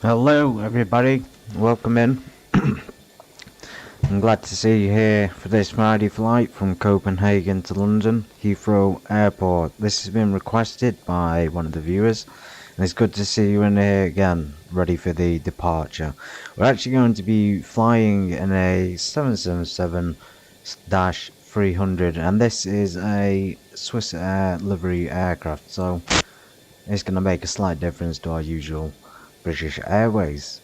Hello everybody, welcome in. I'm glad to see you here for this Friday flight from Copenhagen to London, Heathrow Airport. This has been requested by one of the viewers, and it's good to see you in here again, ready for the departure. We're actually going to be flying in a 777-300, and this is a Swiss Air livery aircraft, so it's going to make a slight difference to our usual British Airways.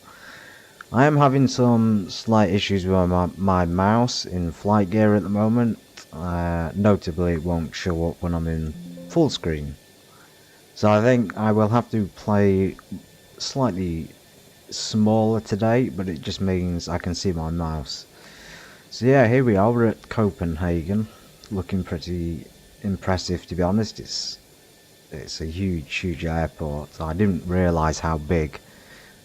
I am having some slight issues with my mouse in flight gear at the moment. Notably, it won't show up when I'm in full screen. So I think I will have to play slightly smaller today, but it just means I can see my mouse. So yeah, here we are, we're at Copenhagen. Looking pretty impressive, to be honest. It's a huge airport. I didn't realise how big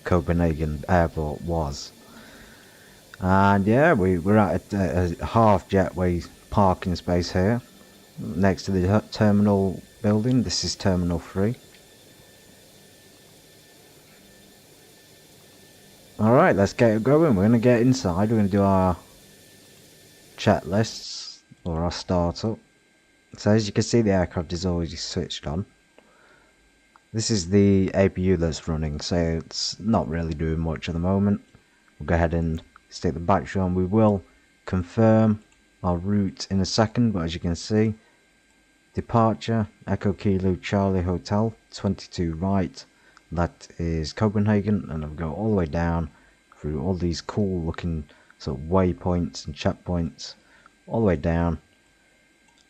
Copenhagen Airport was. And yeah, we're at a half jetway parking space here next to the terminal building. This is Terminal 3. Alright, let's get it going. We're going to get inside. We're going to do our checklists or our startup. So as you can see, the aircraft is already switched on. This is the APU that's running, so it's not really doing much at the moment. We'll go ahead and stick the battery on. We will confirm our route in a second, but as you can see, departure Echo Kilo Charlie Hotel 22 right, that is Copenhagen, and I'll go all the way down through all these cool looking sort of waypoints and checkpoints all the way down.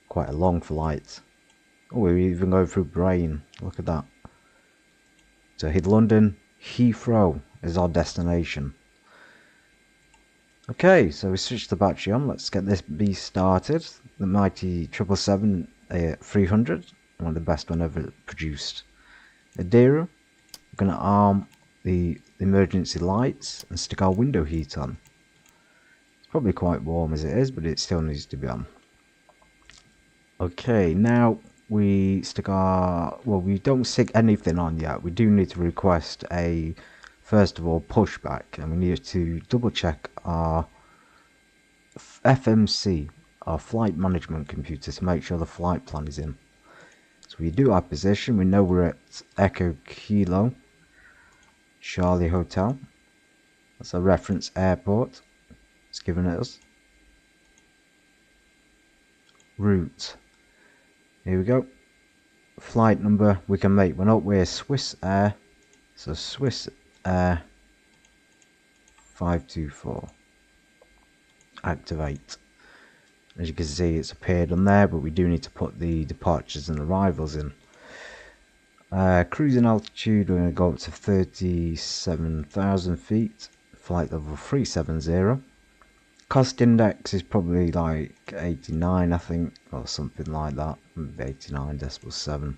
Quite a long flight. Oh, we're even going through Brain, look at that. So hit London, Heathrow is our destination. Okay, so we switched the battery on. Let's get this beast started. The mighty 777-300, one of the best one ever produced. Adira, we're going to arm the emergency lights and stick our window heat on. It's probably quite warm as it is, but it still needs to be on. Okay, now we stick our, well, we don't stick anything on yet. We do need to request a, first of all, pushback, and we need to double check our FMC, our flight management computer, to make sure the flight plan is in. So we do our position. We know we're at Echo Kilo Charlie Hotel. That's a reference airport it's given us. Route, here we go. Flight number, we can make one up. We're Swiss Air, so Swiss Air 524. Activate. As you can see, it's appeared on there, but we do need to put the departures and arrivals in. Cruising altitude, we're going to go up to 37,000 feet. Flight level 370. Cost index is probably like 89, I think, or something like that. 89.7.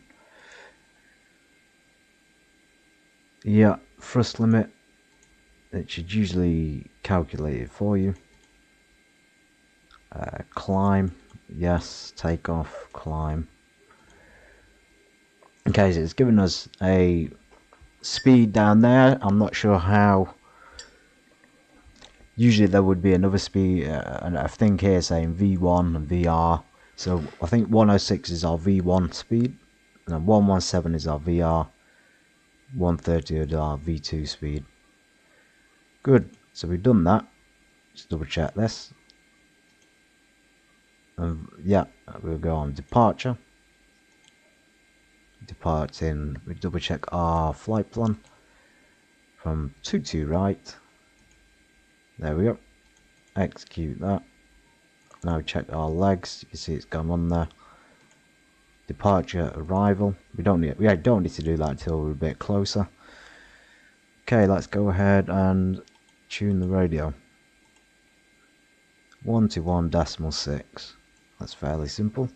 Yeah, thrust limit, it should usually calculate it for you. Climb, yes, take off, climb. Okay, so it's given us a speed down there. I'm not sure how. Usually there would be another speed, and I think here saying V1 and VR. So I think 106 is our V1 speed, and 117 is our VR, 130 is our V2 speed. Good, so we've done that. Just double check this. Yeah, we'll go on departure. Departing, we double check our flight plan from 22 right. There we go. Execute that. Now check our legs. You can see it's gone on there. Departure, arrival. We don't need to do that until we're a bit closer. Okay, let's go ahead and tune the radio. 121.6. That's fairly simple.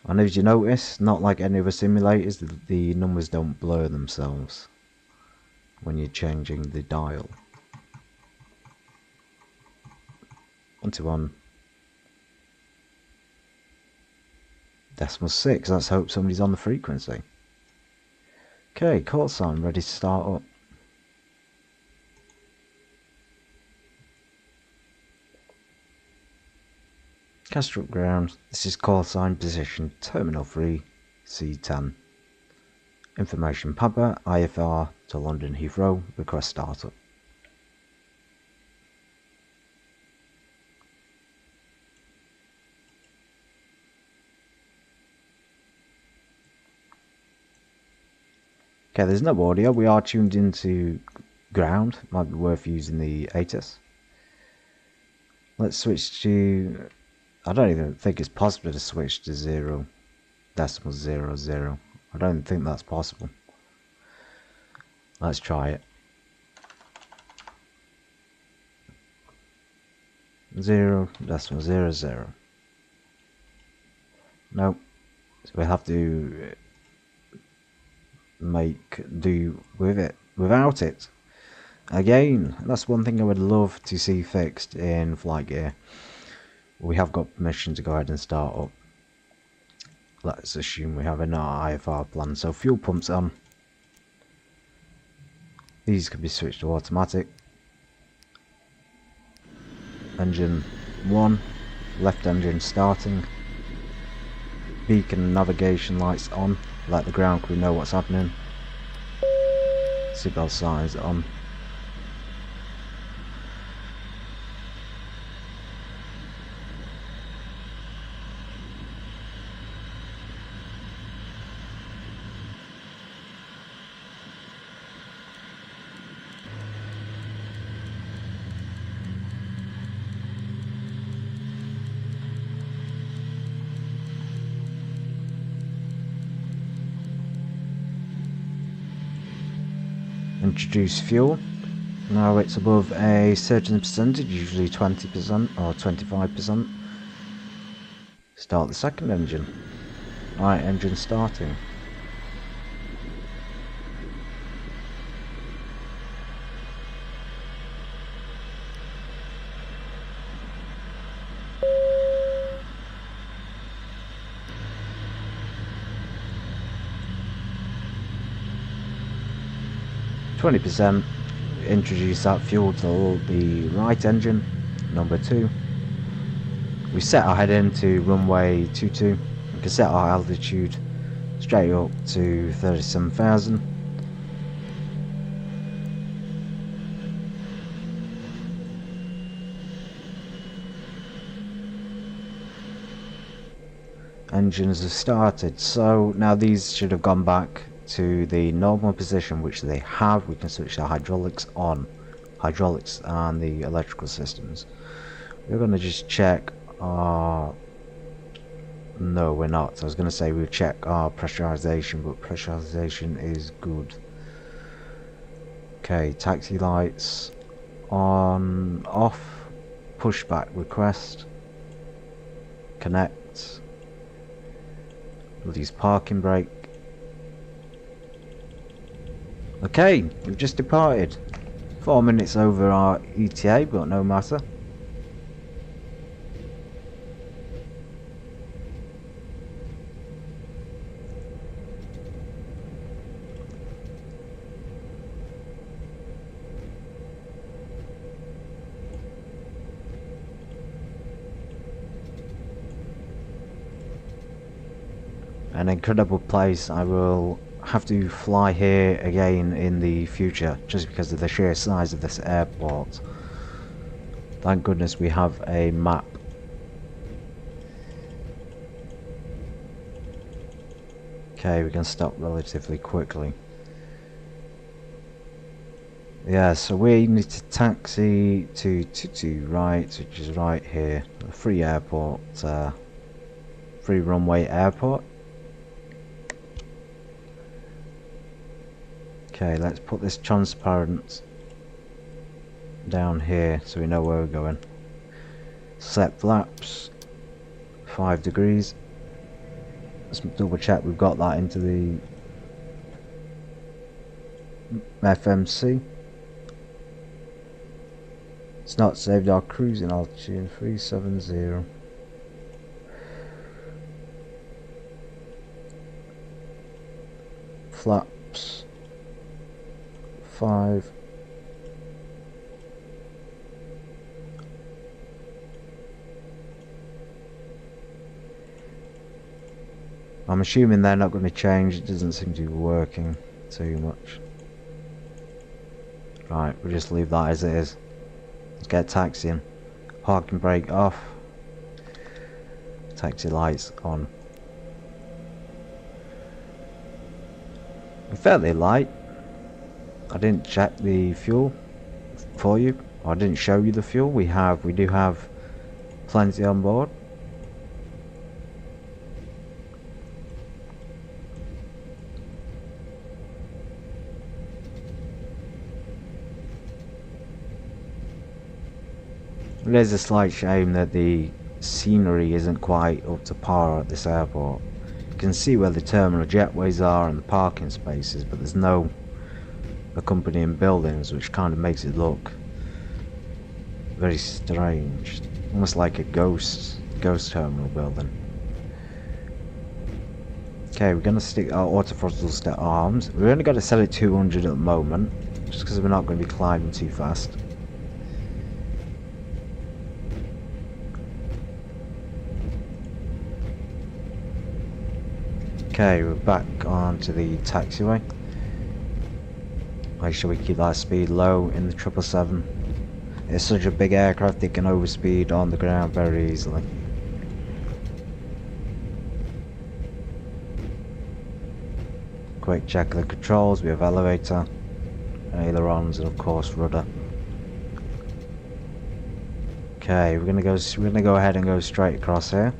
And as you notice, not like any other simulators, the numbers don't blur themselves when you're changing the dial. 121.6. Let's hope somebody's on the frequency. Okay, call sign ready to start up. Castrop ground. This is call sign position Terminal 3 C10. Information Papa IFR to London Heathrow. Request startup. Okay, there's no audio. We are tuned into ground. Might be worth using the ATIS. Let's switch to... I don't even think it's possible to switch to 0.00. I don't think that's possible. Let's try it. 0.00. Nope. So we have to make do with it without it. Again, that's one thing I would love to see fixed in flightgear. We have got permission to go ahead and start up. Let's assume we have an IFR plan. So fuel pumps on. These can be switched to automatic. Engine 1, left engine starting. Beacon navigation lights on. Let the ground crew know what's happening. Seatbelt signs on. Introduce fuel. Now it's above a certain percentage, usually 20% or 25%. Start the second engine. Right, engine starting. %. Introduce that fuel to the right engine, number 2. We set our heading to runway 22. We can set our altitude straight up to 37,000. Engines have started, so now these should have gone back to the normal position, which they have. We can switch the hydraulics on, hydraulics and the electrical systems. We're going to just check our... No, we're not. I was going to say we'll check our pressurization, but pressurization is good. Okay, taxi lights on, off, pushback request, connect, release parking brake. Okay, we've just departed. 4 minutes over our ETA, but no matter. An incredible place. I will have to fly here again in the future just because of the sheer size of this airport. Thank goodness we have a map. Okay, we can stop relatively quickly. Yeah, so we need to taxi to right, which is right here. A free airport, free runway airport. Okay, let's put this transparent down here so we know where we're going. Set flaps 5 degrees. Let's double check we've got that into the FMC. It's not saved our cruising altitude. 370. Flaps 5. I'm assuming they're not going to change. It doesn't seem to be working too much. Right, we'll just leave that as it is. Let's get taxiing. Parking brake off. Taxi lights on. We're fairly light. I didn't check the fuel for you. I didn't show you the fuel. We do have plenty on board. It is a slight shame that the scenery isn't quite up to par at this airport. You can see where the terminal jetways are and the parking spaces, but there's no accompanying buildings, which kind of makes it look very strange, almost like a ghost terminal building. Okay, we're going to stick our auto throttles to arms. We're only got to set it 200 at the moment, just because we're not going to be climbing too fast. Okay, we're back onto the taxiway. Make sure we keep that speed low in the 777. It's such a big aircraft, it can overspeed on the ground very easily. Quick check of the controls. We have elevator, ailerons, and of course rudder. Okay, we're gonna go ahead and go straight across here.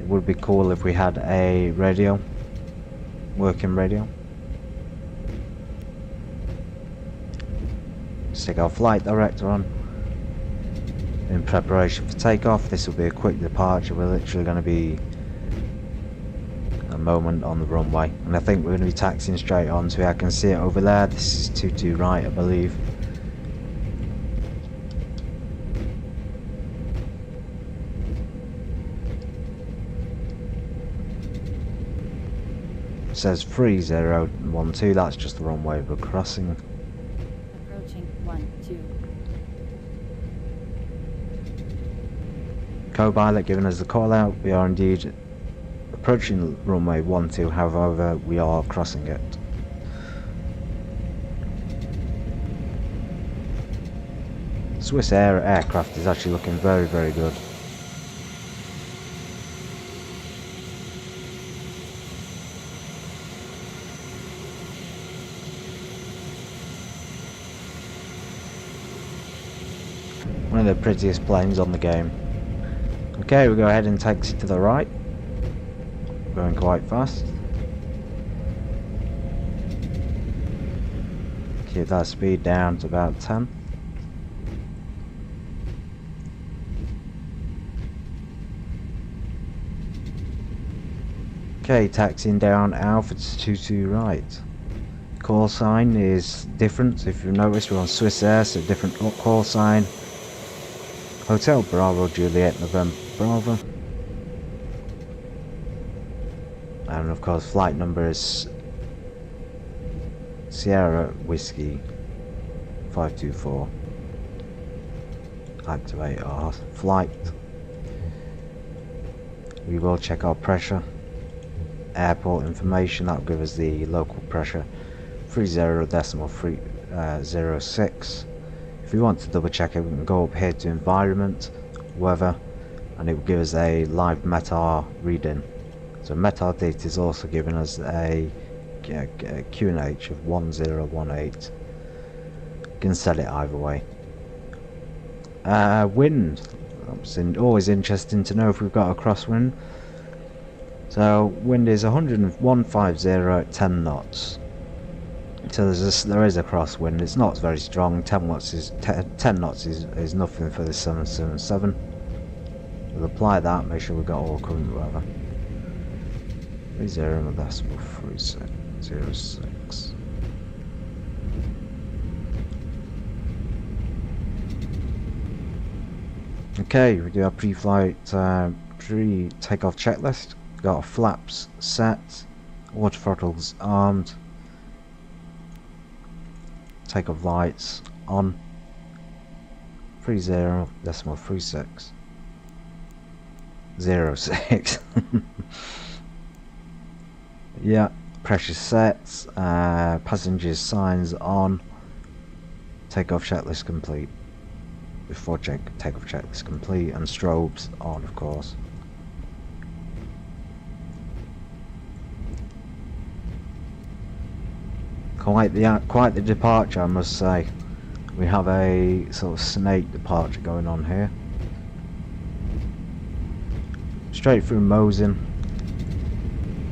It would be cool if we had a radio, working radio. Stick our flight director on in preparation for takeoff. This will be a quick departure. We're literally going to be a moment on the runway, and I think we're going to be taxiing straight on, so I can see it over there. This is 22 right, I believe. It says 3012, that's just the runway we're crossing. Approaching 12. Co-pilot giving us the call out. We are indeed approaching runway 12, however we are crossing it. Swiss Air aircraft is actually looking very, very good. One of the prettiest planes on the game. Okay, we'll go ahead and taxi to the right. Going quite fast. Keep that speed down to about 10. Okay, taxiing down Alpha to 22 right. Call sign is different. If you've noticed, we're on Swiss Air, so different call sign. Hotel Bravo Juliet November Bravo. And of course flight number is Sierra Whiskey 524. Activate our flight. We will check our pressure. Airport information, that will give us the local pressure 30.306. If we want to double check it, we can go up here to environment, weather, and it will give us a live METAR reading. So METAR data is also giving us a QNH of 1018. You can set it either way. Wind. That's always interesting to know if we've got a crosswind. So wind is 150 at 10 knots. So there is a crosswind. It's not very strong. 10 knots is nothing for the 777. We'll apply that. Make sure we've got all current weather. 30.3606. Okay, we do our pre-flight, pre-takeoff checklist. Got our flaps set, water throttles armed, takeoff lights on, 30.36. 06. Yeah, pressure sets, passengers signs on, takeoff checklist complete. Before takeoff checklist complete, and strobes on, of course. Quite the departure, I must say. We have a sort of snake departure going on here. Straight through Mosin,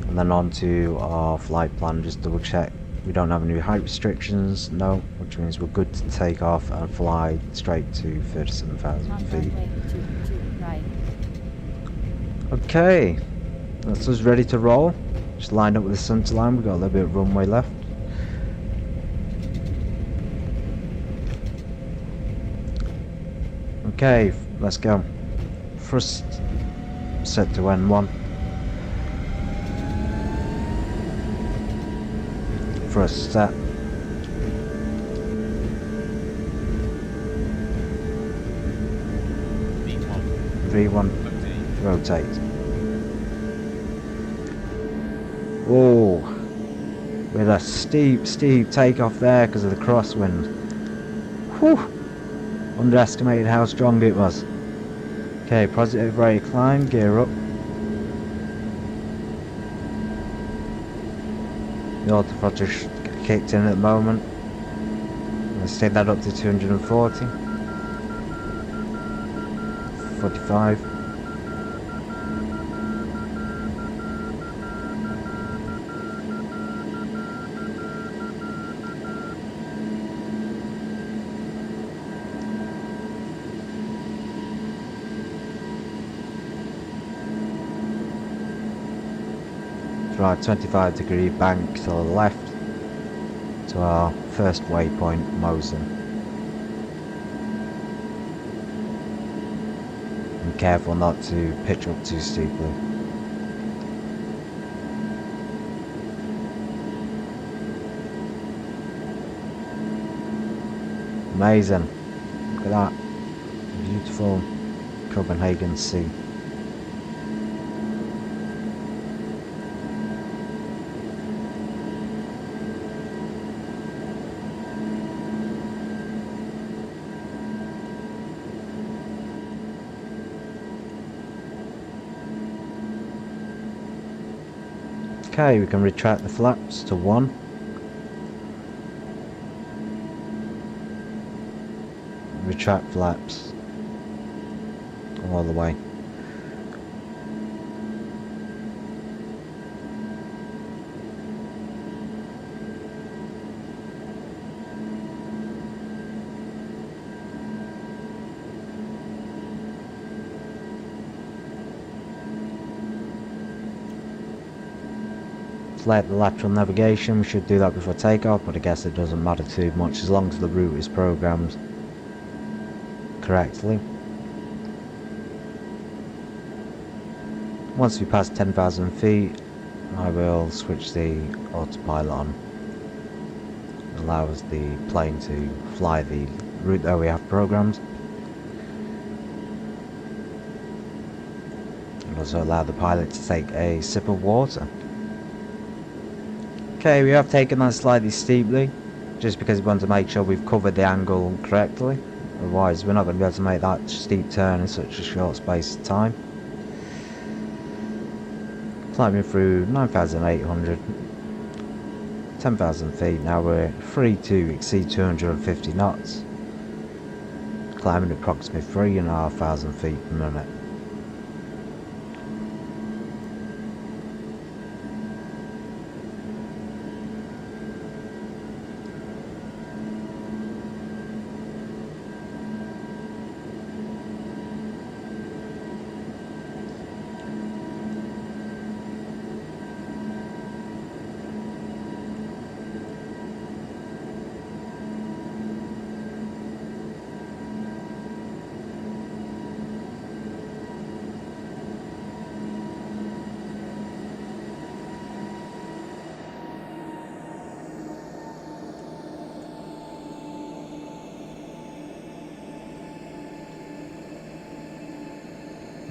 and then on to our flight plan. Just double check we don't have any height restrictions, no, which means we're good to take off and fly straight to 37,000 feet. Right. Okay, that's us ready to roll. Just lined up with the center line, we've got a little bit of runway left. Okay, let's go. First set to N1. First set. V1. Rotate. Oh, with a steep takeoff there because of the crosswind. Whew. Underestimated how strong it was. Okay, positive rate of climb, gear up. The autothrottle kicked in at the moment. Let's take that up to 240. 45. Right, 25-degree bank to the left to our first waypoint, Mosin. And careful not to pitch up too steeply. Amazing. Look at that. Beautiful Copenhagen Sea. Okay, we can retract the flaps to 1. Retract flaps all the way. Select the lateral navigation. We should do that before takeoff, but I guess it doesn't matter too much as long as the route is programmed correctly. Once we pass 10,000 feet, I will switch the autopilot on. It allows the plane to fly the route that we have programmed. And also allow the pilot to take a sip of water. Okay, we have taken that slightly steeply, just because we want to make sure we've covered the angle correctly. Otherwise, we're not going to be able to make that steep turn in such a short space of time. Climbing through 9,800, 10,000 feet. Now we're free to exceed 250 knots. Climbing approximately 3,500 feet per minute.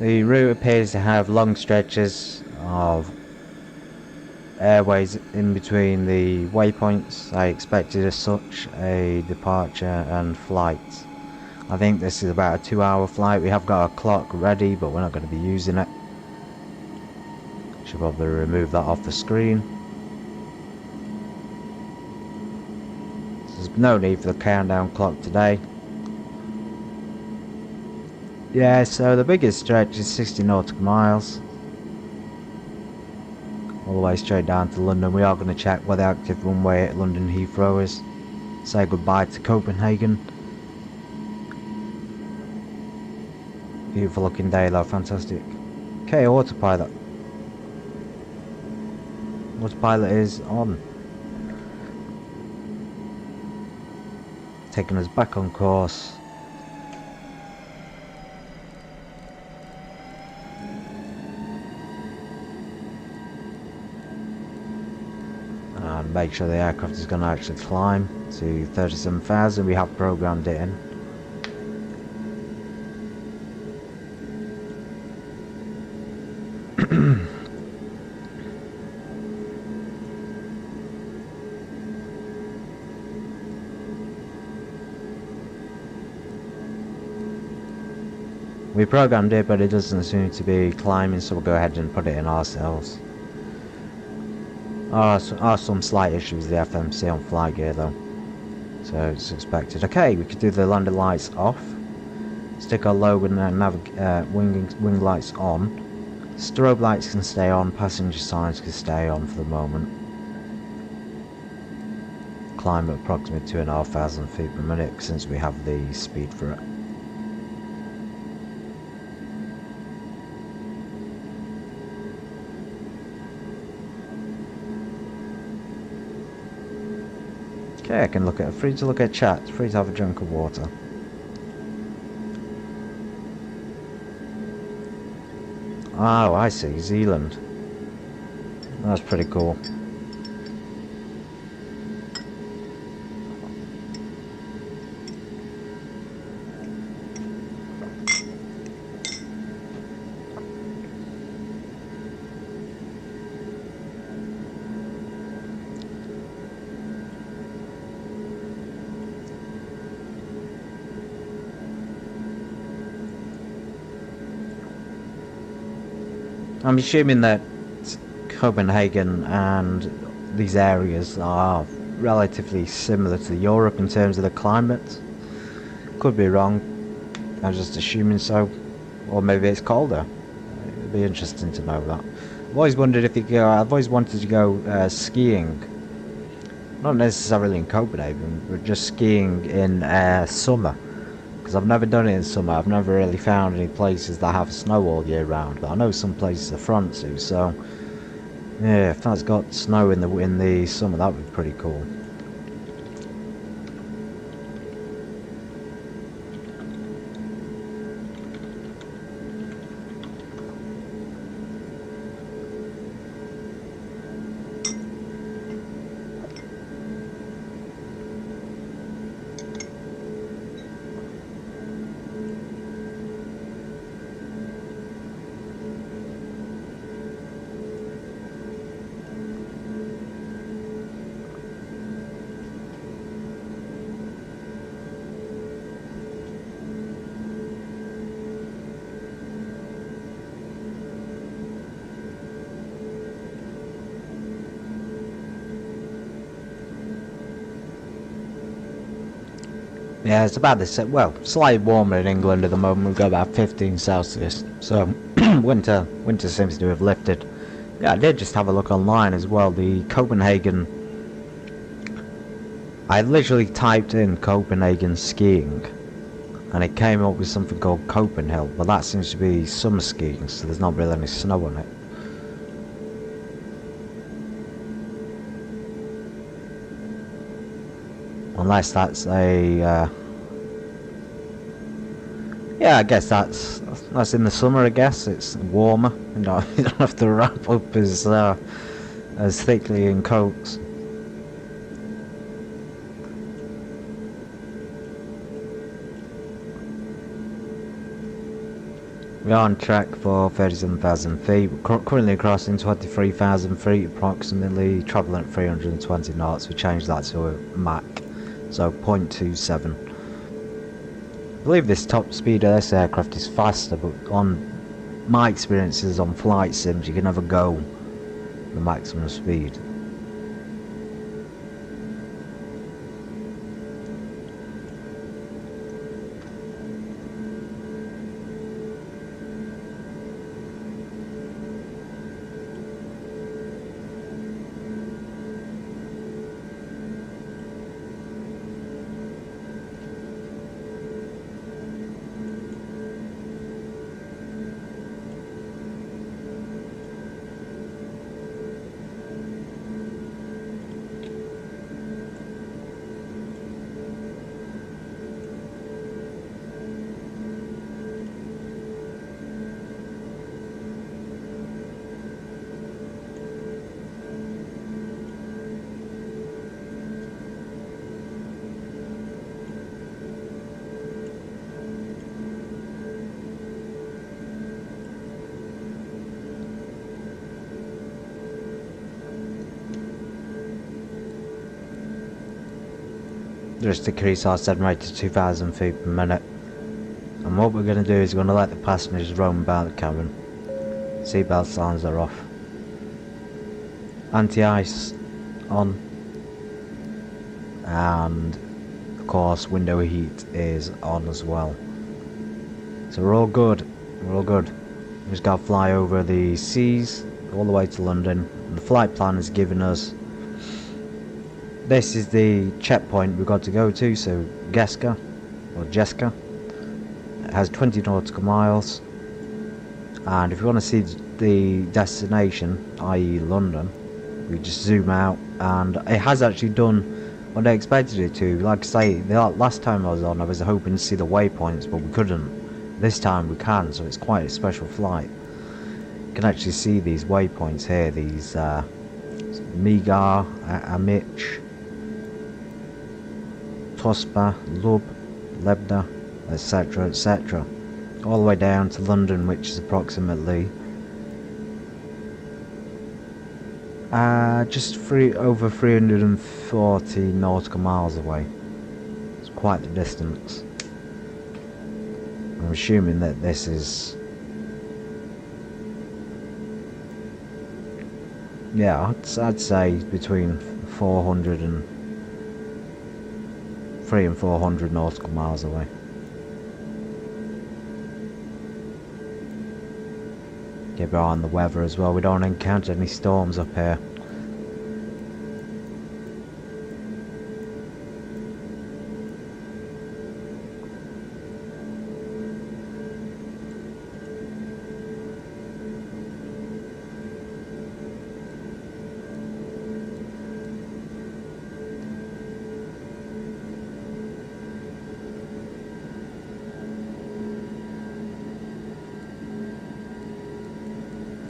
The route appears to have long stretches of airways in between the waypoints. I expected as such a departure and flight. I think this is about a 2-hour flight. We have got a clock ready, but we're not going to be using it. Should probably remove that off the screen. There's no need for the countdown clock today. Yeah, so the biggest stretch is 60 nautical miles. All the way straight down to London. We are going to check where the active runway at London Heathrow is. Say goodbye to Copenhagen. Beautiful looking day though, fantastic. Okay, autopilot. Autopilot is on. Taking us back on course. And make sure the aircraft is going to actually climb to 37,000. We have programmed it in. We programmed it, but it doesn't seem to be climbing, so we'll go ahead and put it in ourselves. Are some slight issues with the FMC on flight gear though, so it's expected. Okay, we could do the landing lights off. Stick our low and wing lights on. Strobe lights can stay on. Passenger signs can stay on for the moment. Climb at approximately 2,500 feet per minute since we have the speed for it. Okay, I can look at free to look at chat, free to have a drink of water. Oh, I see, Zealand. That's pretty cool. I'm assuming that Copenhagen and these areas are relatively similar to Europe in terms of the climate. Could be wrong. I'm just assuming so. Or maybe it's colder. It'd be interesting to know that. I've always wondered if you go. I've always wanted to go skiing. Not necessarily in Copenhagen, but just skiing in summer. Because I've never done it in summer. I've never really found any places that have snow all year round, but I know some places are front to, so yeah, if that's got snow in the summer, that would be pretty cool. Yeah, it's about the same. Well, slightly warmer in England at the moment. We've got about 15 Celsius. So winter seems to have lifted. Yeah, I did just have a look online as well. The Copenhagen. I literally typed in Copenhagen skiing, and it came up with something called Copenhill. But that seems to be summer skiing, so there's not really any snow on it. Unless that's a yeah, I guess that's in the summer. I guess it's warmer. You don't have to wrap up as thickly in coats. We are on track for 37,000 feet. We're currently crossing 23,000 feet approximately, travelling at 320 knots. We changed that to a Mach, so 0.27. I believe this top speed of this aircraft is faster, but on my experiences on flight sims, you can never go the maximum speed. Just decrease our setting rate to 2,000 feet per minute. And what we're going to do is we're going to let the passengers roam about the cabin. Seatbelt signs are off. Anti-ice on. And of course window heat is on as well. So we're all good. We're all good. We just got to fly over the seas all the way to London. And the flight plan has given us, this is the checkpoint we've got to go to, so Geska, or Jeska. It has 20 nautical miles, and if you want to see the destination, i.e. London, we just zoom out, and it has actually done what I expected it to. Like I say, the last time I was on, I was hoping to see the waypoints, but we couldn't. This time we can, so it's quite a special flight. You can actually see these waypoints here, these Migar, Amich, Tospa, Lub, Lebda, etc, etc, all the way down to London, which is approximately just over 340 nautical miles away. It's quite the distance. I'm assuming that this is, yeah, I'd say between 300 and 400 nautical miles away. Keep an eye on the weather as well. We don't encounter any storms up here.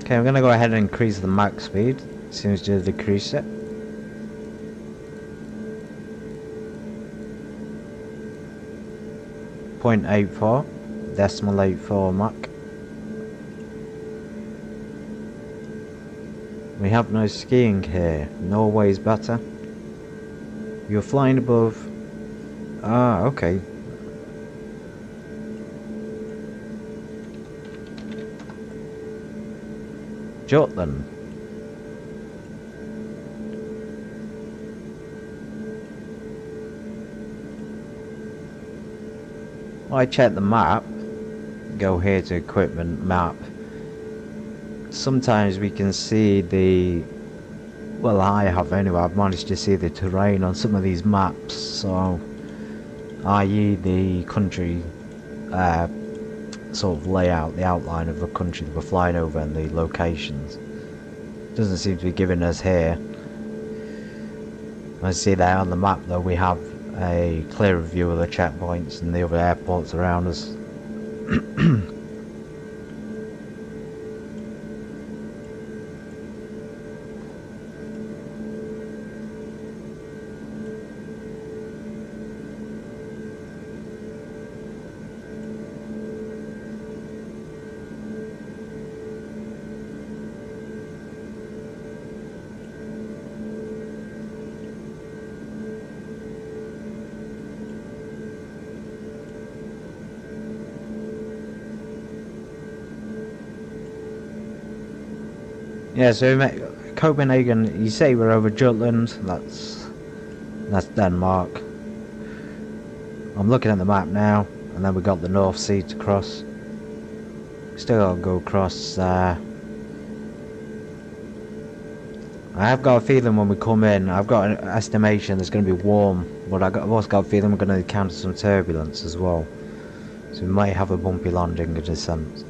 Okay, I'm going to go ahead and increase the max speed as soon as you decrease it. .84, decimal 84 Mach. We have no skiing here. Norway's better. You're flying above. Ah, okay. Jutland. Well, I check the map. Go here to equipment map. Sometimes we can see the, well, I have anyway, I've managed to see the terrain on some of these maps, so i.e. the country sort of layout, the outline of the country that we're flying over and the locations. Doesn't seem to be giving us here. I see there on the map though we have a clearer view of the checkpoints and the other airports around us. Yeah, so Copenhagen, you say we're over Jutland, that's Denmark. I'm looking at the map now, and then we got the North Sea to cross. Still gotta go across, I have got a feeling when we come in, I've got an estimation it's going to be warm, but I've also got a feeling we're going to encounter some turbulence as well. So we might have a bumpy landing and descent.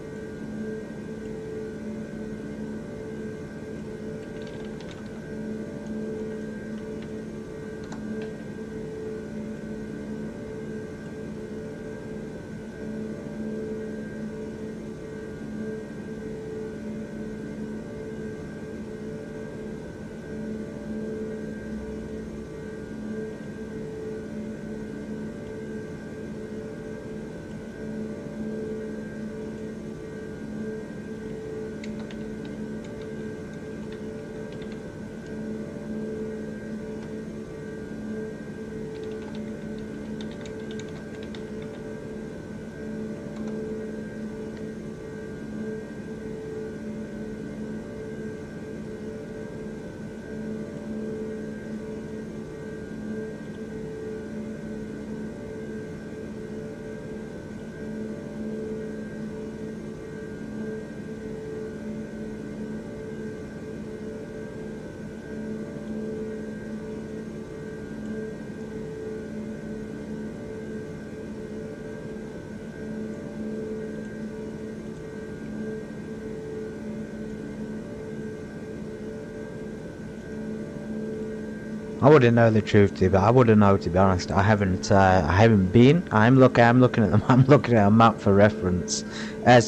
I wouldn't know the truth, but I wouldn't know, to be honest. I haven't been. I'm looking at them. I'm looking at a map for reference. I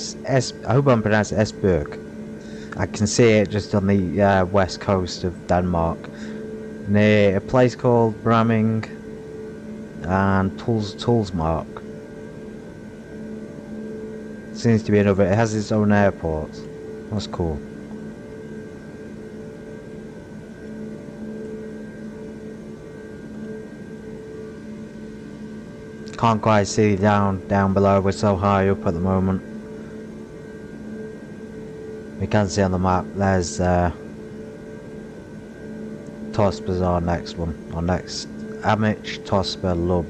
hope I'm pronouncing Esbjerg. I can see it just on the west coast of Denmark, near a place called Bramming and Tulsmark. Seems to be another. It has its own airport. That's cool. Can't quite see down below, we're so high up at the moment. We can see on the map, there's Tosper's our next one. Our next EKCH, Tosper, Lub.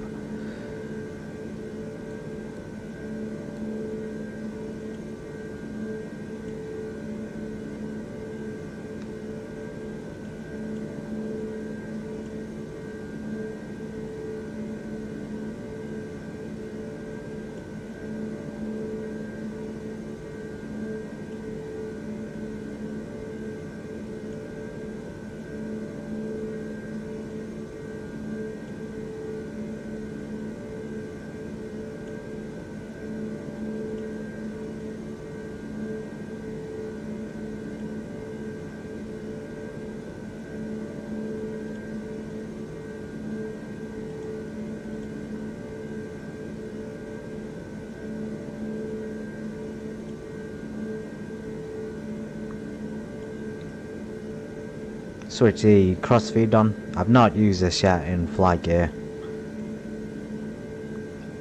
Switch the crossfeed on. I've not used this yet in flightgear,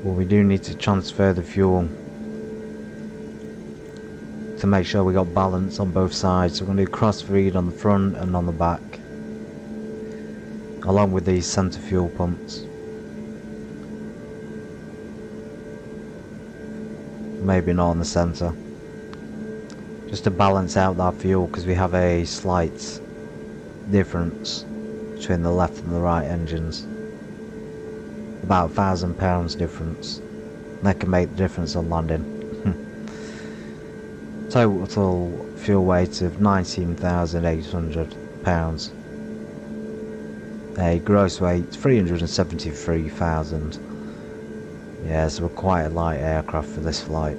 but we do need to transfer the fuel to make sure we got balance on both sides. So we're going to do crossfeed on the front and on the back, along with these centre fuel pumps. Maybe not on the centre, just to balance out that fuel, because we have a slight difference between the left and the right engines. About £1,000 difference. That can make the difference on landing. Total fuel weight of £19,800. A gross weight 373,000. Yeah, so we're quite a light aircraft for this flight.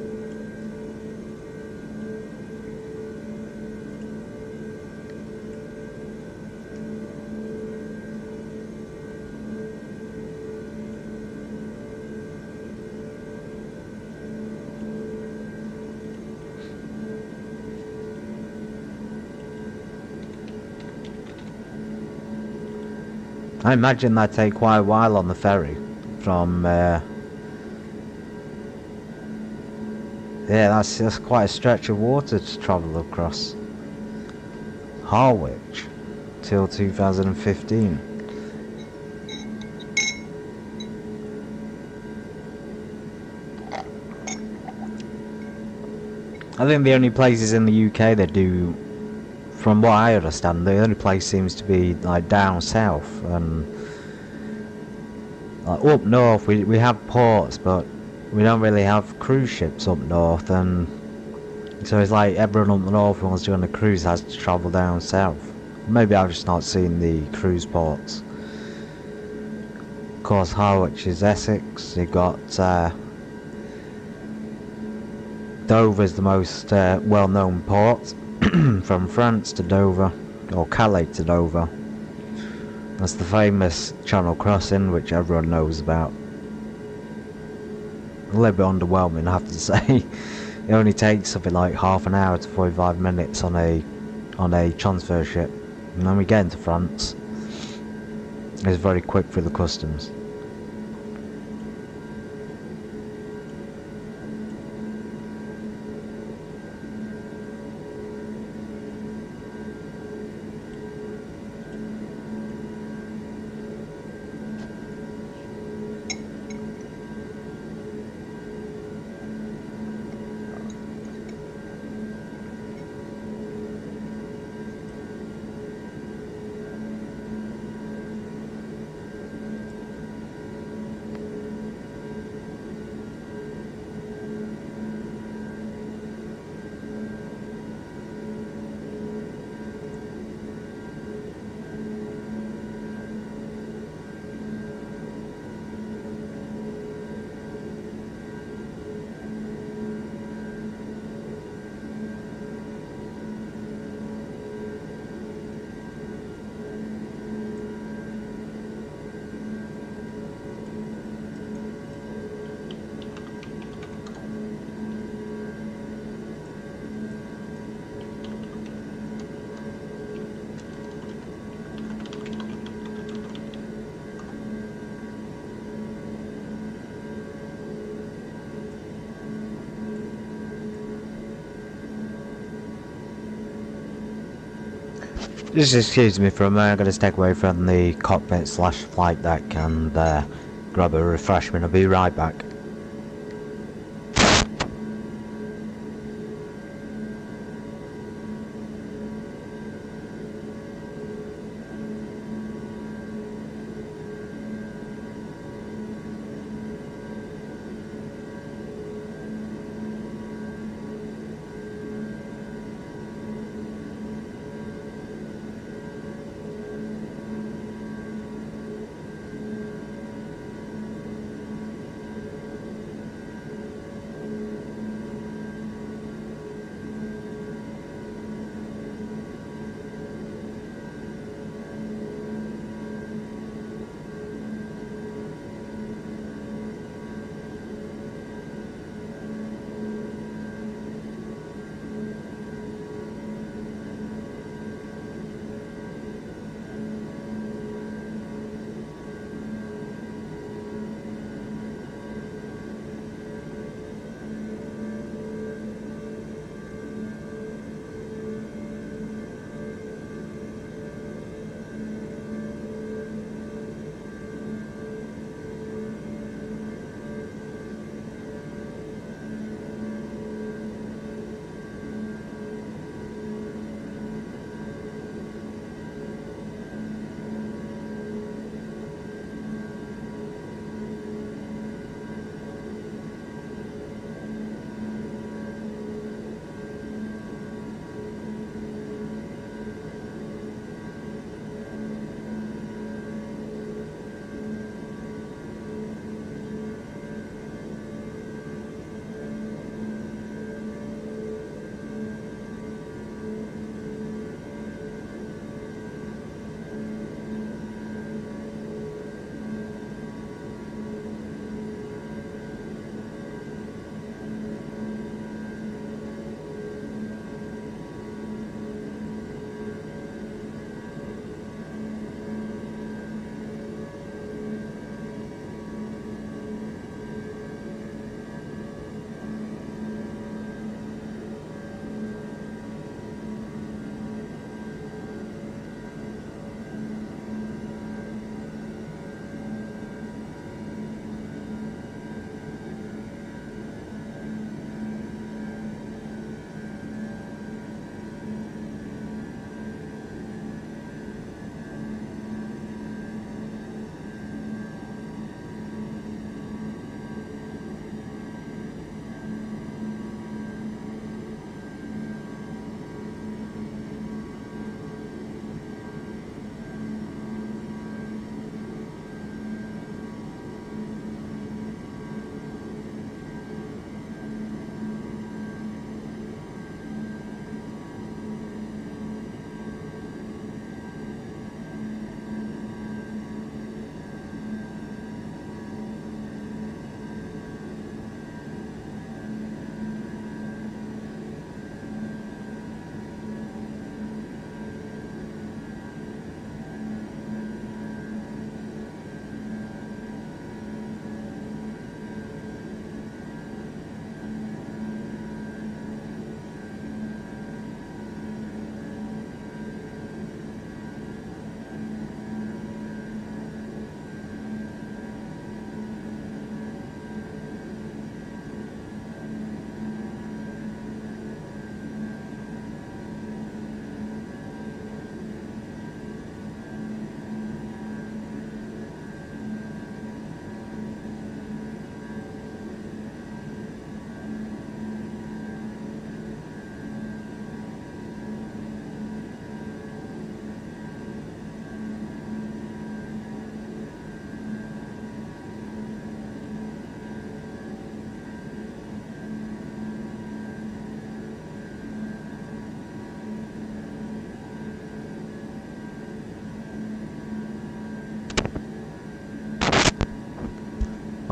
I imagine that'd take quite a while on the ferry from yeah, that's quite a stretch of water to travel across. Harwich till 2015. I think the only places in the UK that do, from what I understand, the only place seems to be like down south, and like up north we have ports, but we don't really have cruise ships up north, and so it's like everyone up north who wants to go on a cruise has to travel down south. Maybe I've just not seen the cruise ports. Of course, Harwich is Essex. You've got Dover's the most well-known port. From France to Dover, or Calais to Dover. That's the famous Channel crossing, which everyone knows about. A little bit underwhelming, I have to say. It only takes something like half an hour to 45 minutes on a transfer ship, and then we get into France. It's very quick through the customs. Just excuse me for a moment, I'm going to step away from the cockpit slash flight deck and grab a refreshment. I'll be right back.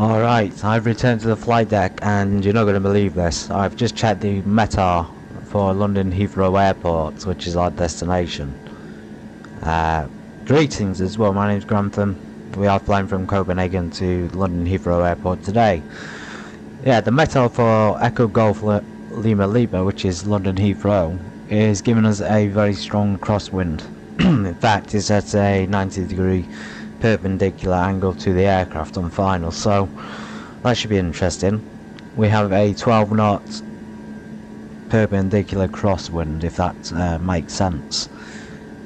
Alright, I've returned to the flight deck and you're not going to believe this. I've just checked the METAR for London Heathrow Airport, which is our destination. Greetings as well, my name's Grantham. We are flying from Copenhagen to London Heathrow Airport today. Yeah, the METAR for Echo Golf Lima Lima, which is London Heathrow, is giving us a very strong crosswind. In fact, it's at a 90-degree perpendicular angle to the aircraft on final, so that should be interesting. We have a 12 knot perpendicular crosswind, if that makes sense.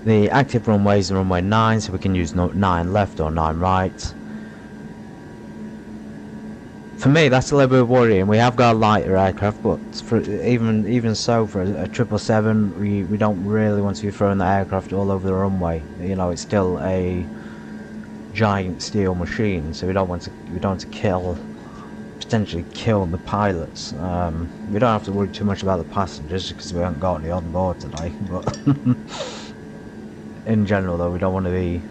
The active runway is runway 9, so we can use 9 left or 9 right. For me, that's a little bit worrying. We have got a lighter aircraft, but for even so, for a 777, we don't really want to be throwing the aircraft all over the runway. You know, it's still a giant steel machine, so we don't want to potentially kill the pilots. We don't have to worry too much about the passengers because we haven't got any on board today. But in general, though, we don't want to be.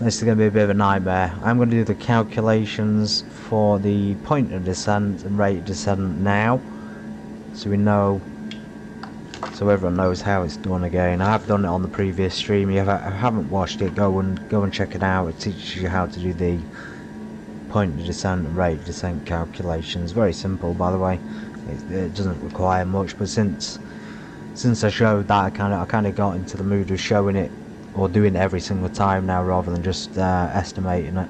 This is going to be a bit of a nightmare. I'm going to do the calculations for the point of descent and rate of descent now, so we know. So everyone knows how it's done again. I have done it on the previous stream. If I haven't watched it, go and check it out. It teaches you how to do the point of descent and rate of descent calculations. Very simple, by the way. It doesn't require much, but since I showed that, I kind of got into the mood of showing it or doing it every single time now, rather than just estimating it.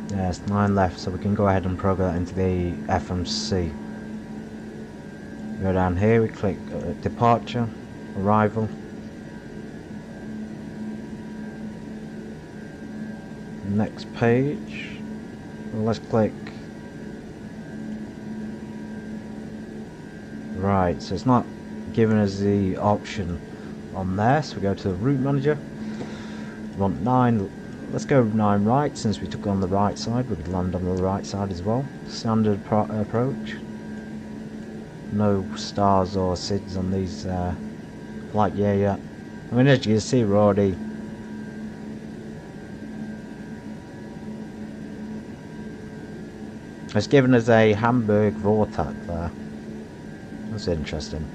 There's 9 left, so we can go ahead and program that into the FMC. Go down here, we click departure, arrival. Next page. Let's click. Right, so it's not giving us the option on there, so we go to the route manager. We want 9. Let's go 9 right, since we took on the right side. We could land on the right side as well. Standard approach. No stars or SIDS on these flightgear yet. I mean, as you can see, we're already. It's given us a Hamburg Vortag there. That's interesting.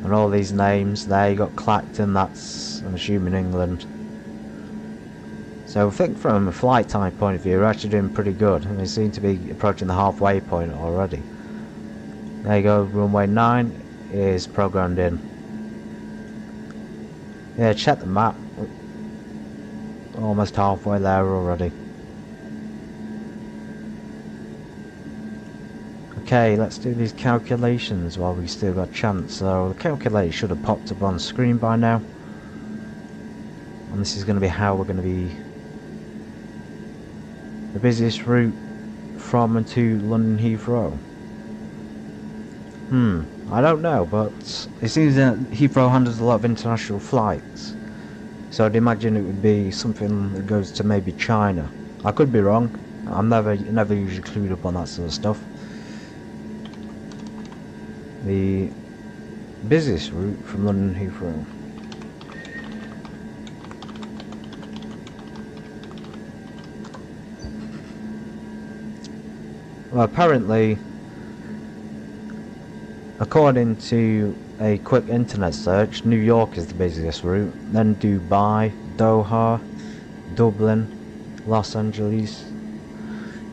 And all these names there, you got Clacton, that's, I'm assuming, England. So I think from a flight time point of view, we're actually doing pretty good. And we seem to be approaching the halfway point already. There you go, runway 9 is programmed in. Yeah, check the map. Almost halfway there already. Okay, let's do these calculations while we still got a chance. So the calculator should have popped up on screen by now. And this is going to be how we're going to be the busiest route from and to London Heathrow. I don't know, but it seems that Heathrow handles a lot of international flights. So I'd imagine it would be something that goes to maybe China. I could be wrong. I'm never usually clued up on that sort of stuff. The busiest route from London Heathrow. Well, apparently, according to a quick internet search, New York is the busiest route, then Dubai, Doha, Dublin, Los Angeles.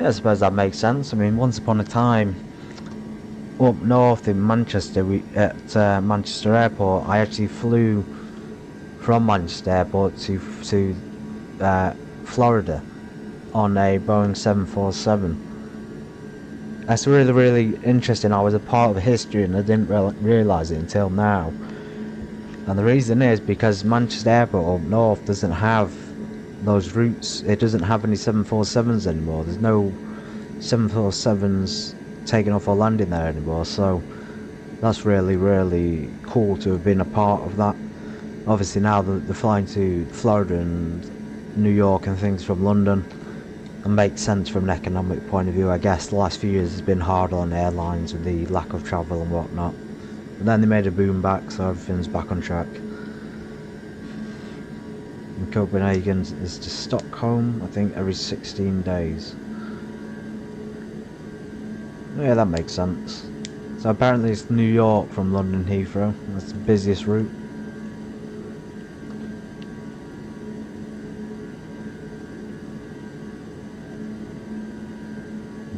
Yeah, I suppose that makes sense. I mean, once upon a time, up north in Manchester, at Manchester Airport, I actually flew from Manchester Airport to Florida on a Boeing 747. That's really interesting. I was a part of history and I didn't realise it until now. And the reason is because Manchester Airport up north doesn't have those routes. It doesn't have any 747s anymore. There's no 747s taking off or landing there anymore, so that's really cool to have been a part of that. Obviously now they're flying to Florida and New York and things from London. It makes sense from an economic point of view, I guess. The last few years has been hard on airlines with the lack of travel and whatnot. But then they made a boom back, so everything's back on track. And Copenhagen is to Stockholm, I think, every 16 days. Yeah, that makes sense. So apparently it's New York from London Heathrow. That's the busiest route.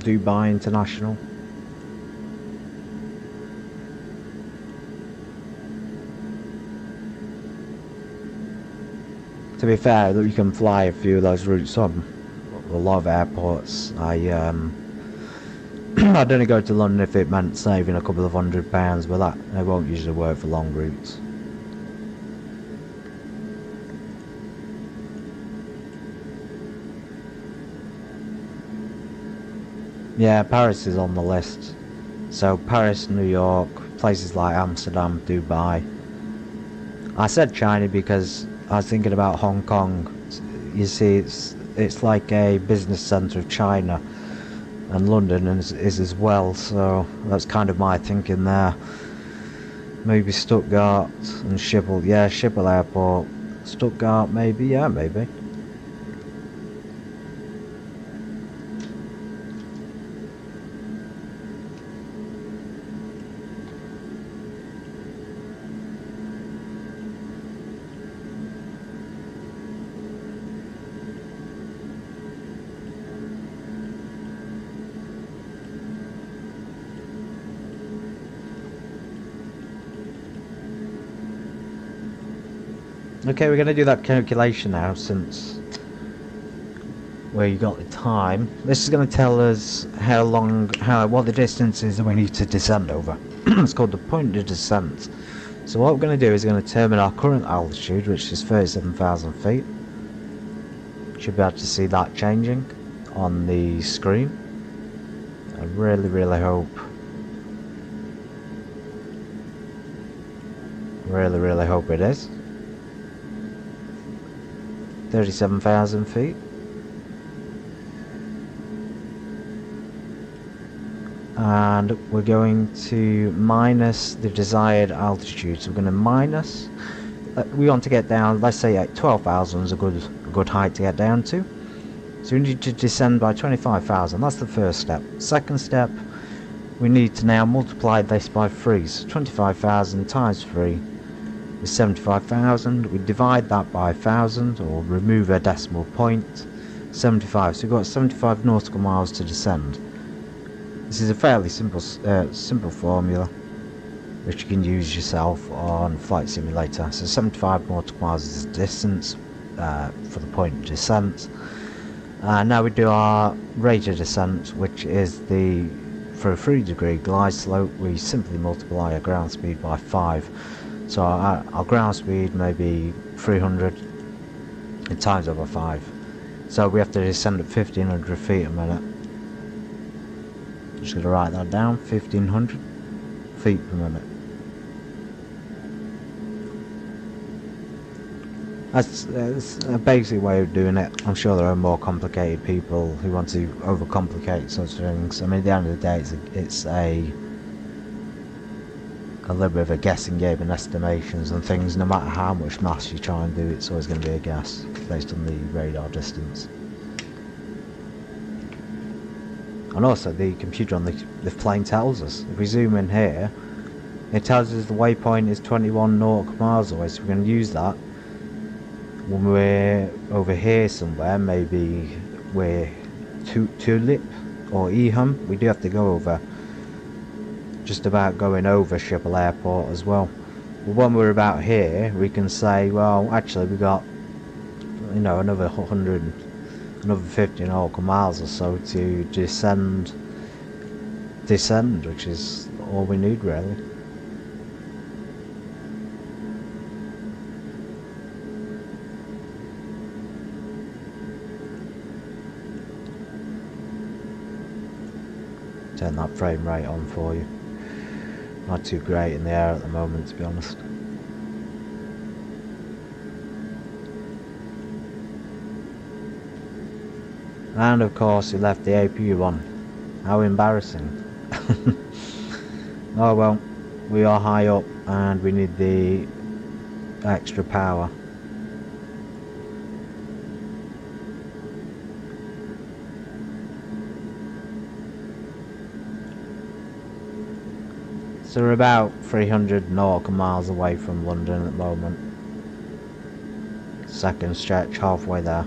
Dubai International. To be fair, you can fly a few of those routes on a lot of airports. I'd only go to London if it meant saving a couple of £100, but that won't usually work for long routes. Yeah, Paris is on the list. So Paris, New York, places like Amsterdam, Dubai. I said China because I was thinking about Hong Kong. You see, it's like a business centre of China, and London is as well, so that's kind of my thinking there. Maybe Stuttgart and Schiphol. Yeah, Schiphol Airport. Stuttgart, maybe. Yeah, maybe. Okay, we're going to do that calculation now, since where you got the time. This is going to tell us what the distance is that we need to descend over. It's called the point of descent. So what we're going to do is we're going to determine our current altitude, which is 37,000 feet. Should be able to see that changing on the screen. I really hope it is. 37,000 feet. And we're going to minus the desired altitude. So we're going to minus, we want to get down, let's say at 12,000 is a good height to get down to. So we need to descend by 25,000. That's the first step. Second step, we need to now multiply this by 3. So 25,000 times 3 is 75,000. We divide that by 1,000, or remove a decimal point. 75. So we've got 75 nautical miles to descend. This is a fairly simple formula, which you can use yourself on Flight Simulator. So 75 nautical miles is the distance for the point of descent. Now we do our rate of descent, which is for a 3-degree glide slope, we simply multiply our ground speed by 5. So our ground speed may be 300 and times over 5. So we have to descend at 1,500 feet a minute. Just going to write that down, 1,500 feet per minute. That's a basic way of doing it. I'm sure there are more complicated people who want to overcomplicate such things. I mean, at the end of the day, it's a little bit of a guessing game and estimations and things. No matter how much maths you try and do, it's always going to be a guess based on the radar distance. And also the computer on the plane tells us. If we zoom in here, it tells us the waypoint is 21 nautical miles away, so we're going to use that. When we're over here somewhere, maybe we're Tulip or Eham, we do have to go over, just about going over Schiphol Airport as well. But when we're about here, we can say, well, actually we got, you know, another 50 nautical miles or so to descend, which is all we need really. Turn that frame rate on for you. Not too great in the air at the moment, to be honest. And of course he left the APU on. How embarrassing. Oh well, we are high up and we need the extra power. So we're about 300 nautical miles away from London at the moment. Second stretch, halfway there.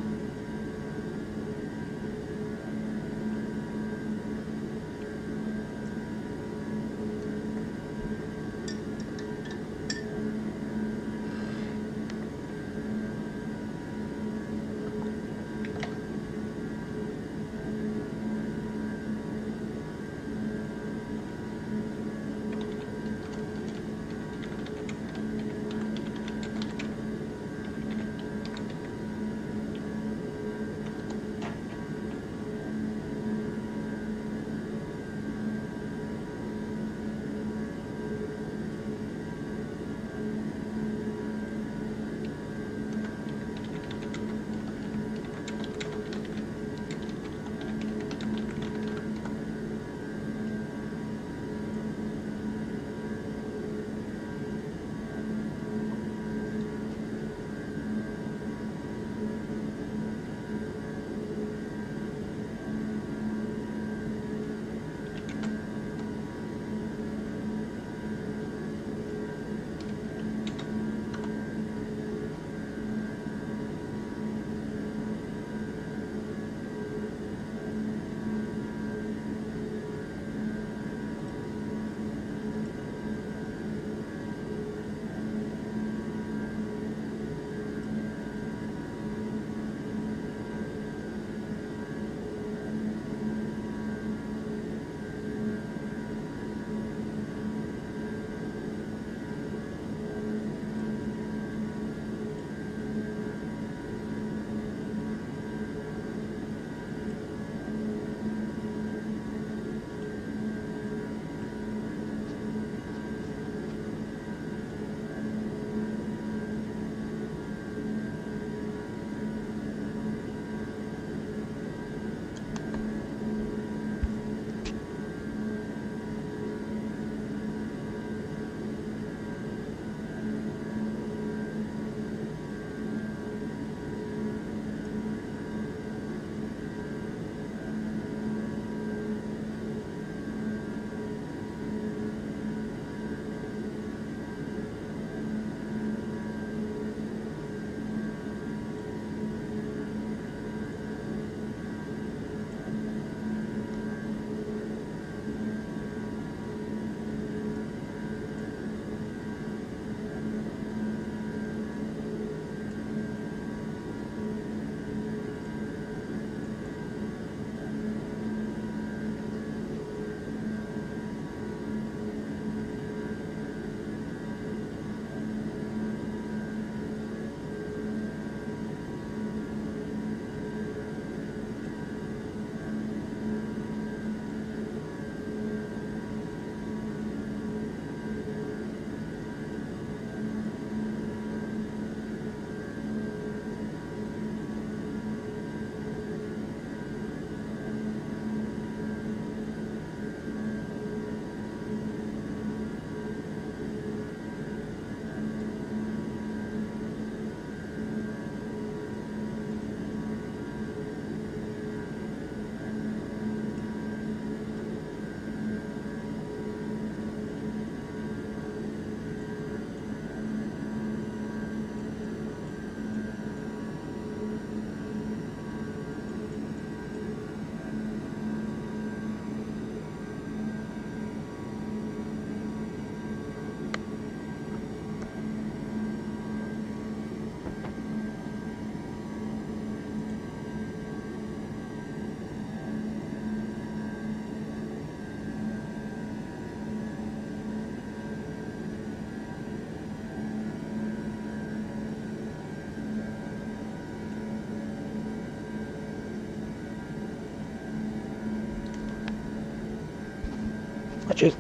just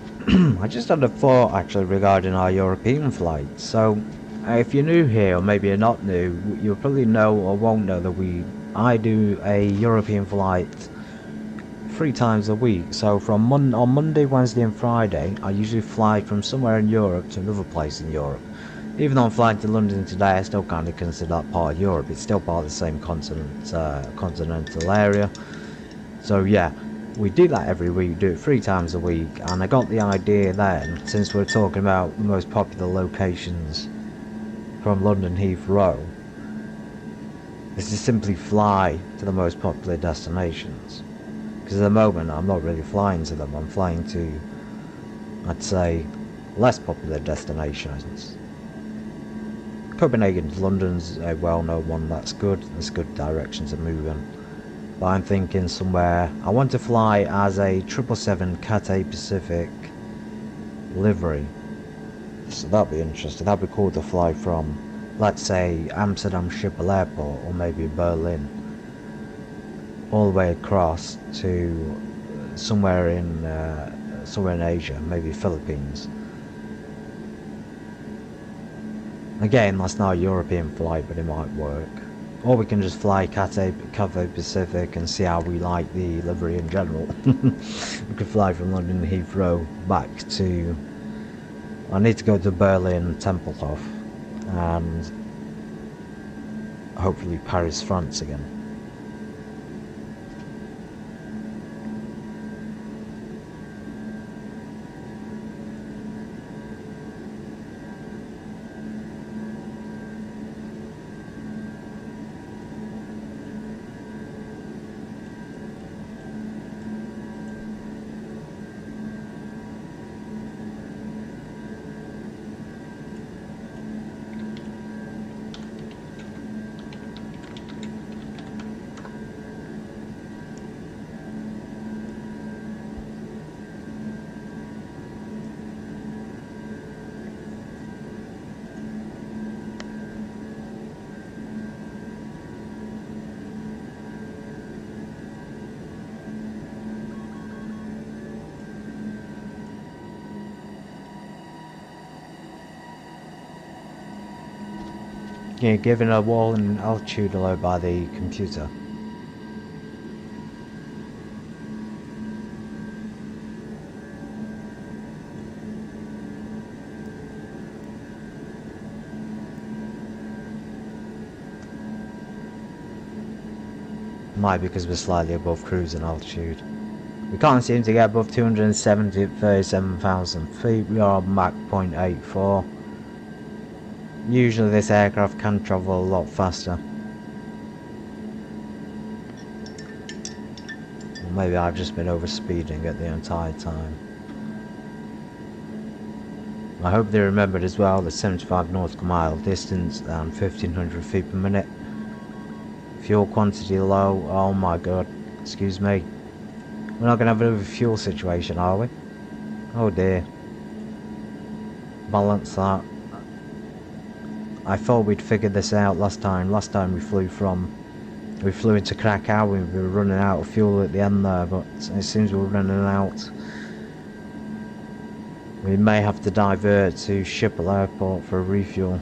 I just had a thought actually regarding our European flights. So if you're new here or maybe you're not new, you'll probably know or won't know that we I do a European flight 3 times a week. So from on Monday, Wednesday and Friday, I usually fly from somewhere in Europe to another place in Europe. Even though I'm flying to London today, I still kind of consider that part of Europe. It's still part of the same continental area. So yeah, we do that every week, we do it 3 times a week, and I got the idea then, since we're talking about the most popular locations from London Heathrow, is to simply fly to the most popular destinations. Because at the moment I'm not really flying to them, I'm flying to, I'd say, less popular destinations. Copenhagen to London's a well-known one, that's good, there's good direction to move in. But I'm thinking somewhere, I want to fly as a 777 Cathay Pacific livery. So that'd be interesting, that'd be cool to fly from, let's say, Amsterdam Schiphol Airport, or maybe Berlin, all the way across to somewhere in Asia, maybe Philippines. Again, that's not a European flight, but it might work. Or we can just fly Cathay Pacific and see how we like the livery in general. We could fly from London Heathrow back to... I need to go to Berlin, Tempelhof, and hopefully Paris, France again. Yeah, given a wall and altitude allowed by the computer. Might be because we're slightly above cruising altitude. We can't seem to get above 270 at 37,000 feet. We are on Mach 0.84. Usually this aircraft can travel a lot faster. Or maybe I've just been overspeeding it the entire time. I hope they remembered as well the 75 nautical mile distance and 1500 feet per minute. Fuel quantity low, oh my god, excuse me. We're not going to have another fuel situation, are we? Oh dear. Balance that. I thought we'd figured this out last time. Last time we flew into Krakow, we were running out of fuel at the end there, but it seems we're running out. We may have to divert to Schiphol Airport for a refuel.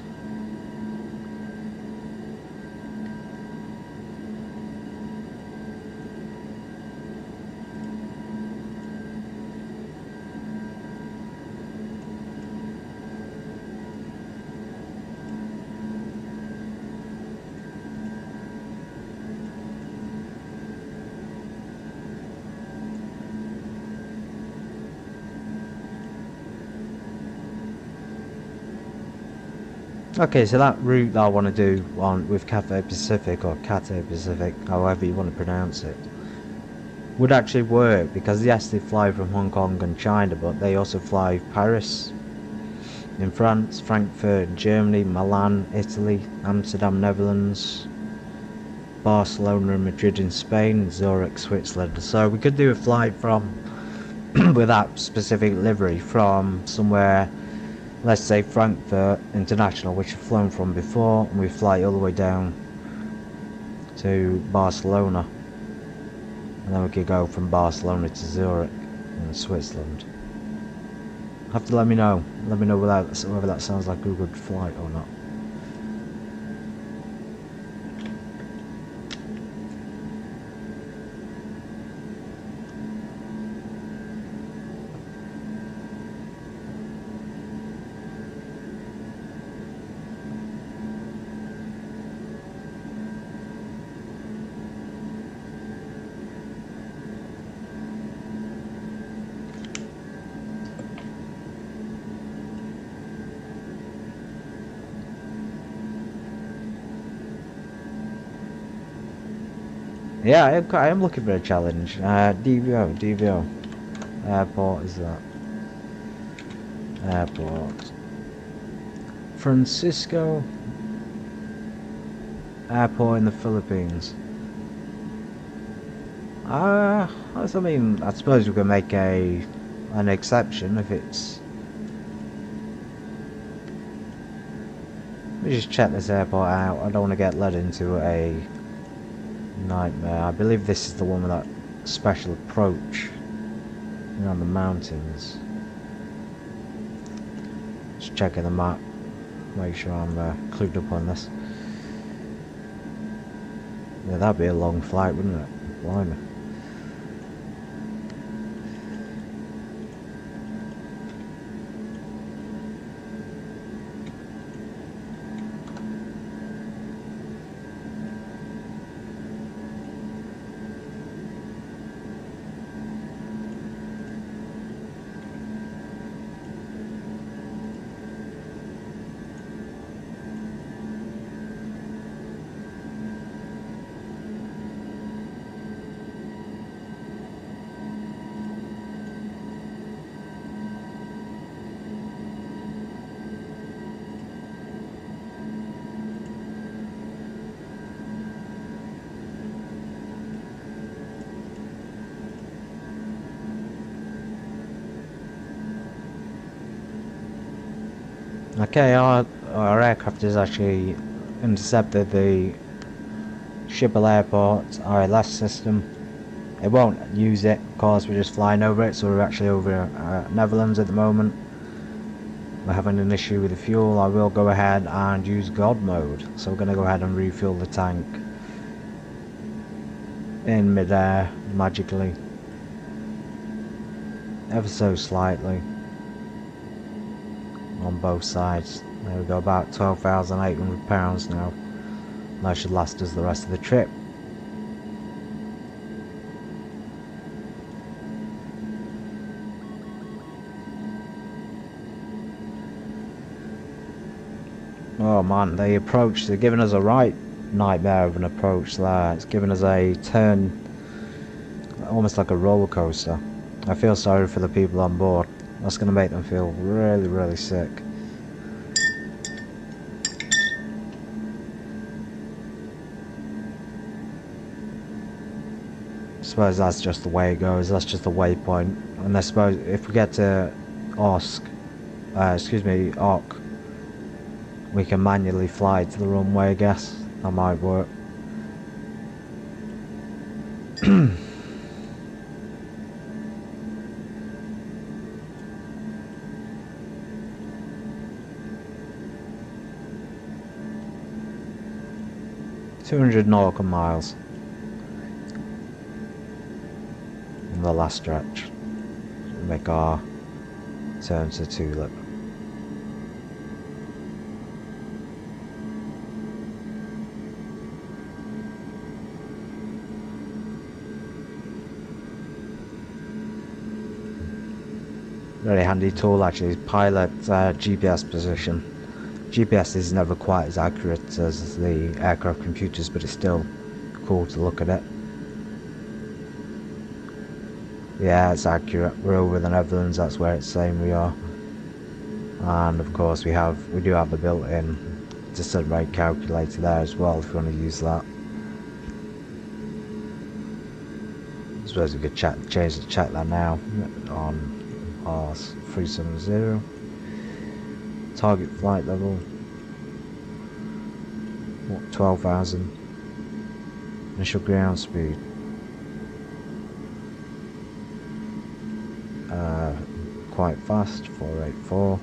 Okay, so that route that I want to do with Cathay Pacific, or Cathay Pacific, however you want to pronounce it, would actually work, because yes, they fly from Hong Kong and China, but they also fly Paris in France, Frankfurt in Germany, Milan, Italy, Amsterdam, Netherlands, Barcelona and Madrid in Spain, and Zurich, Switzerland. So we could do a flight from, with that specific livery, from somewhere, let's say Frankfurt International, which we've flown from before, and we fly all the way down to Barcelona, and then we could go from Barcelona to Zurich in Switzerland. Have to let me know whether that sounds like a good flight or not. Yeah, I am looking for a challenge. DVO. Airport is that? Airport. Francisco Airport in the Philippines. I mean, I suppose we could make an exception if it's. Let me just check this airport out. I don't want to get led into a nightmare. I believe this is the one with that special approach around the mountains. Just checking the map, make sure I'm clued up on this. Yeah, that'd be a long flight, wouldn't it? Blimey. Okay, our aircraft has actually intercepted the Schiphol Airport RLS system. It won't use it, of course, we're just flying over it, so we're actually over Netherlands at the moment. We're having an issue with the fuel. I will go ahead and use God mode, so we're going to go ahead and refuel the tank in mid-air, magically. Ever so slightly. On both sides. There we go, about £12,800 now. That should last us the rest of the trip. Oh man, the approach, they're giving us a right nightmare of an approach there. It's giving us a turn, almost like a roller coaster. I feel sorry for the people on board. That's going to make them feel really, really sick. I suppose that's just the way it goes. That's just the waypoint. And I suppose if we get to Ock, we can manually fly to the runway, I guess. That might work. $200 nautical miles in the last stretch. We'll make our turn to Tulip. Very handy tool actually, pilot GPS position. GPS is never quite as accurate as the aircraft computers, but it's still cool to look at it. Yeah, it's accurate. We're over the Netherlands, that's where it's saying we are. And of course we do have the built-in descent rate calculator there as well, if you want to use that. I suppose we could change that now on R370. Target flight level, what, 12,000. Initial ground speed, quite fast, 484.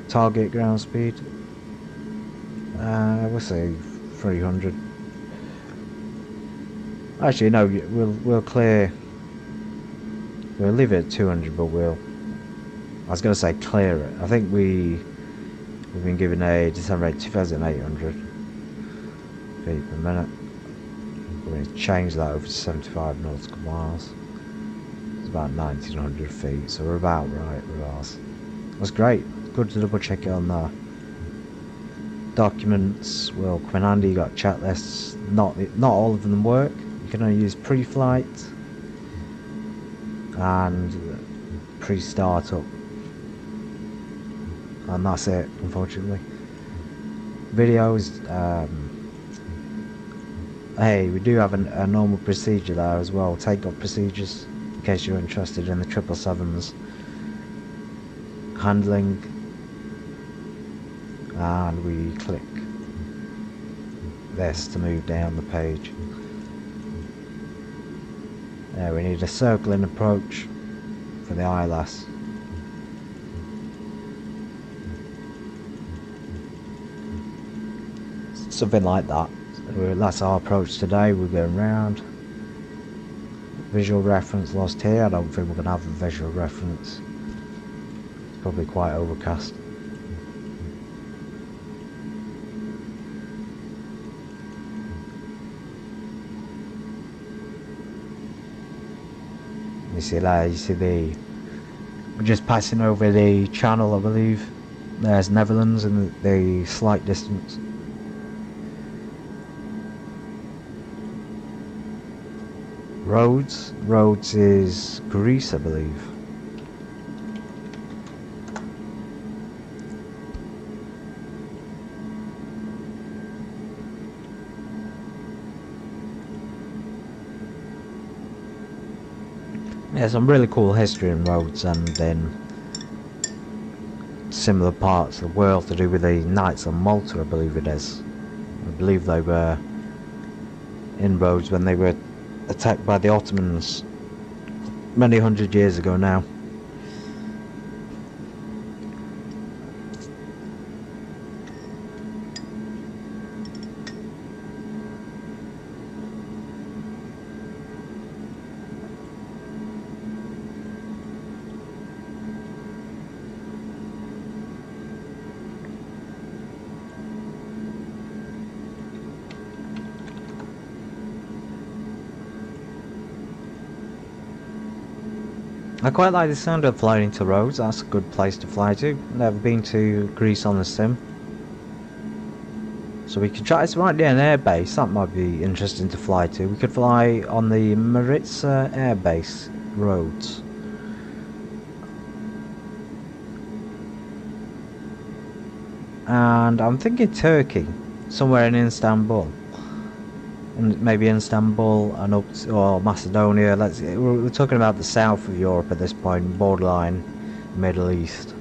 Target ground speed, we'll say 300. Actually no, we'll leave it at 200, but I was going to say clear it. I think we've been given a descent rate 2,800 feet per minute. We're going to change that over to 75 nautical miles. It's about 1,900 feet, so we're about right with ours. That's great. Good to double check it on there. documents will come in handy. You got checklists. Not all of them work. You can only use pre-flight and pre-startup, and that's it, unfortunately. Videos. Hey, we do have a normal procedure there as well. Take-off procedures, in case you're interested in the 777s. Handling, and we click this to move down the page. We need a circling approach for the ILS. Something like that. That's our approach today. We're going round. Visual reference lost here. I don't think we're going to have a visual reference. It's probably quite overcast. You see there, we're just passing over the channel, I believe. There's Netherlands in the slight distance. Rhodes is Greece, I believe. Yeah, some really cool history in Rhodes and in similar parts of the world to do with the Knights of Malta, I believe it is. I believe they were in Rhodes when they were attacked by the Ottomans many hundred years ago now. I quite like the sound of flying to Rhodes. That's a good place to fly to. Never been to Greece on the sim, so we could try. It's right near an airbase. That might be interesting to fly to. We could fly on the Maritza airbase, Rhodes. And I'm thinking Turkey, somewhere in Istanbul. And maybe Istanbul and up to, or Macedonia. We're talking about the south of Europe at this point, borderline Middle East.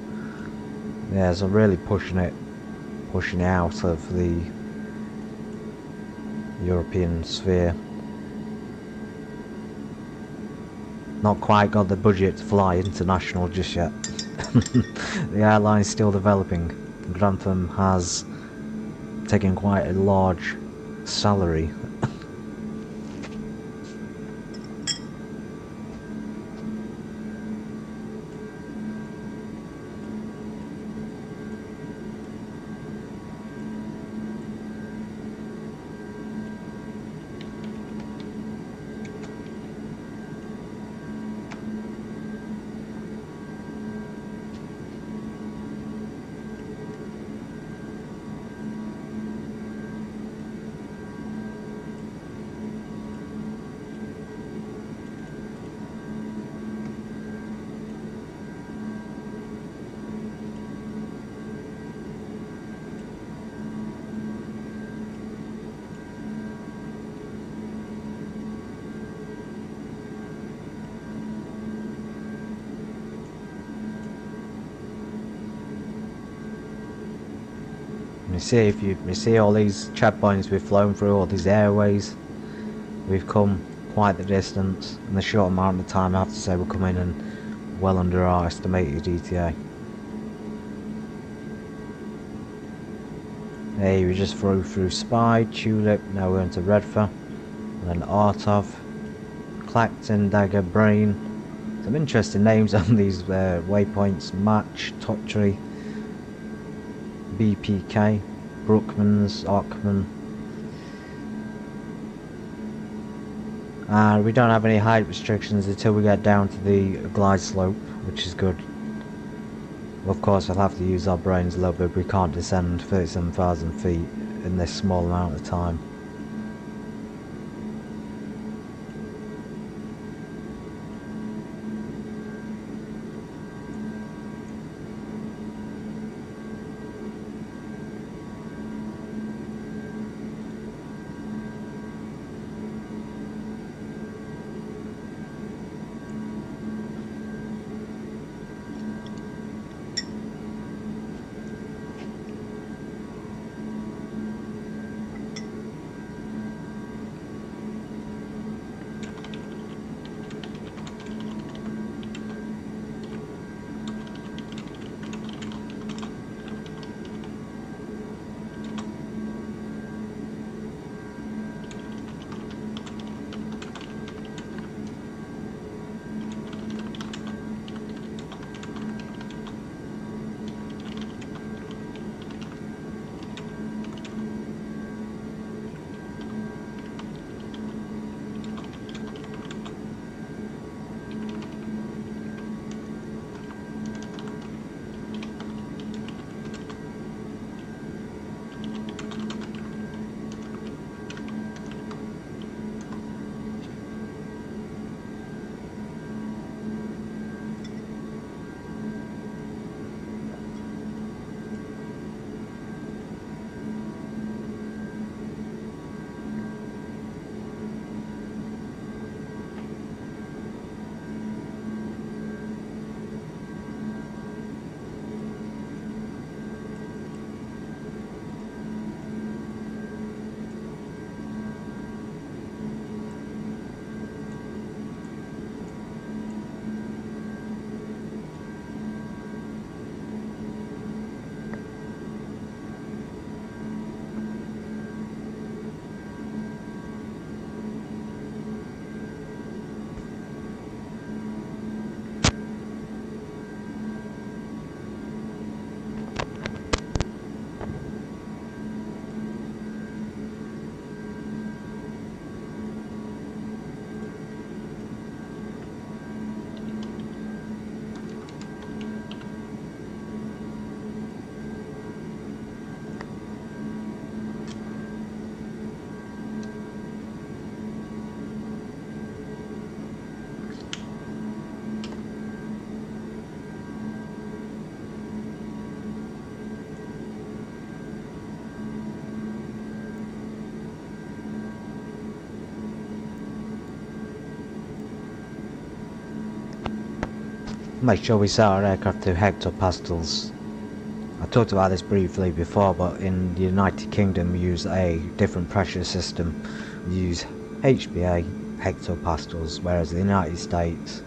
Yeah, so really pushing out of the European sphere. Not quite got the budget to fly international just yet. The airline's still developing. Grantham has taken quite a large salary. You see all these checkpoints we've flown through, all these airways. We've come quite the distance in a short amount of time. I have to say we're coming in well under our estimated ETA. Hey, we just flew through Spy, Tulip, now we're into Redfer, and then Artov, Clacton, Dagger, Brain. Some interesting names on these waypoints: Match, Tottery, BPK, Brookmans, Ockman. And we don't have any height restrictions until we get down to the glide slope, which is good. Of course, we'll have to use our brains a little bit. We can't descend 37,000 feet in this small amount of time. Make sure we set our aircraft to hectopascals. I talked about this briefly before, but in the United Kingdom we use a different pressure system. We use HPA, hectopascals, whereas the United States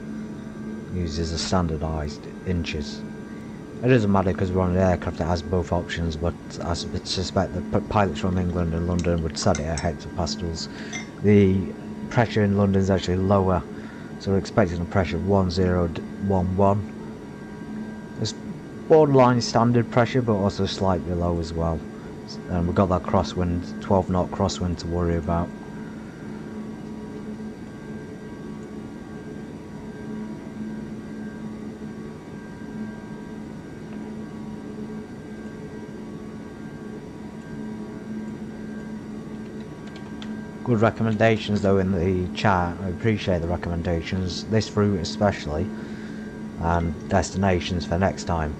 uses a standardised inches. It doesn't matter because we're on an aircraft that has both options, but I suspect that pilots from England and London would set it at hectopascals. The pressure in London is actually lower, so we're expecting a pressure of 1011. It's borderline standard pressure, but also slightly low as well. And we've got that crosswind, 12 knot crosswind to worry about. Good recommendations though in the chat. I appreciate the recommendations, this route especially, and destinations for next time.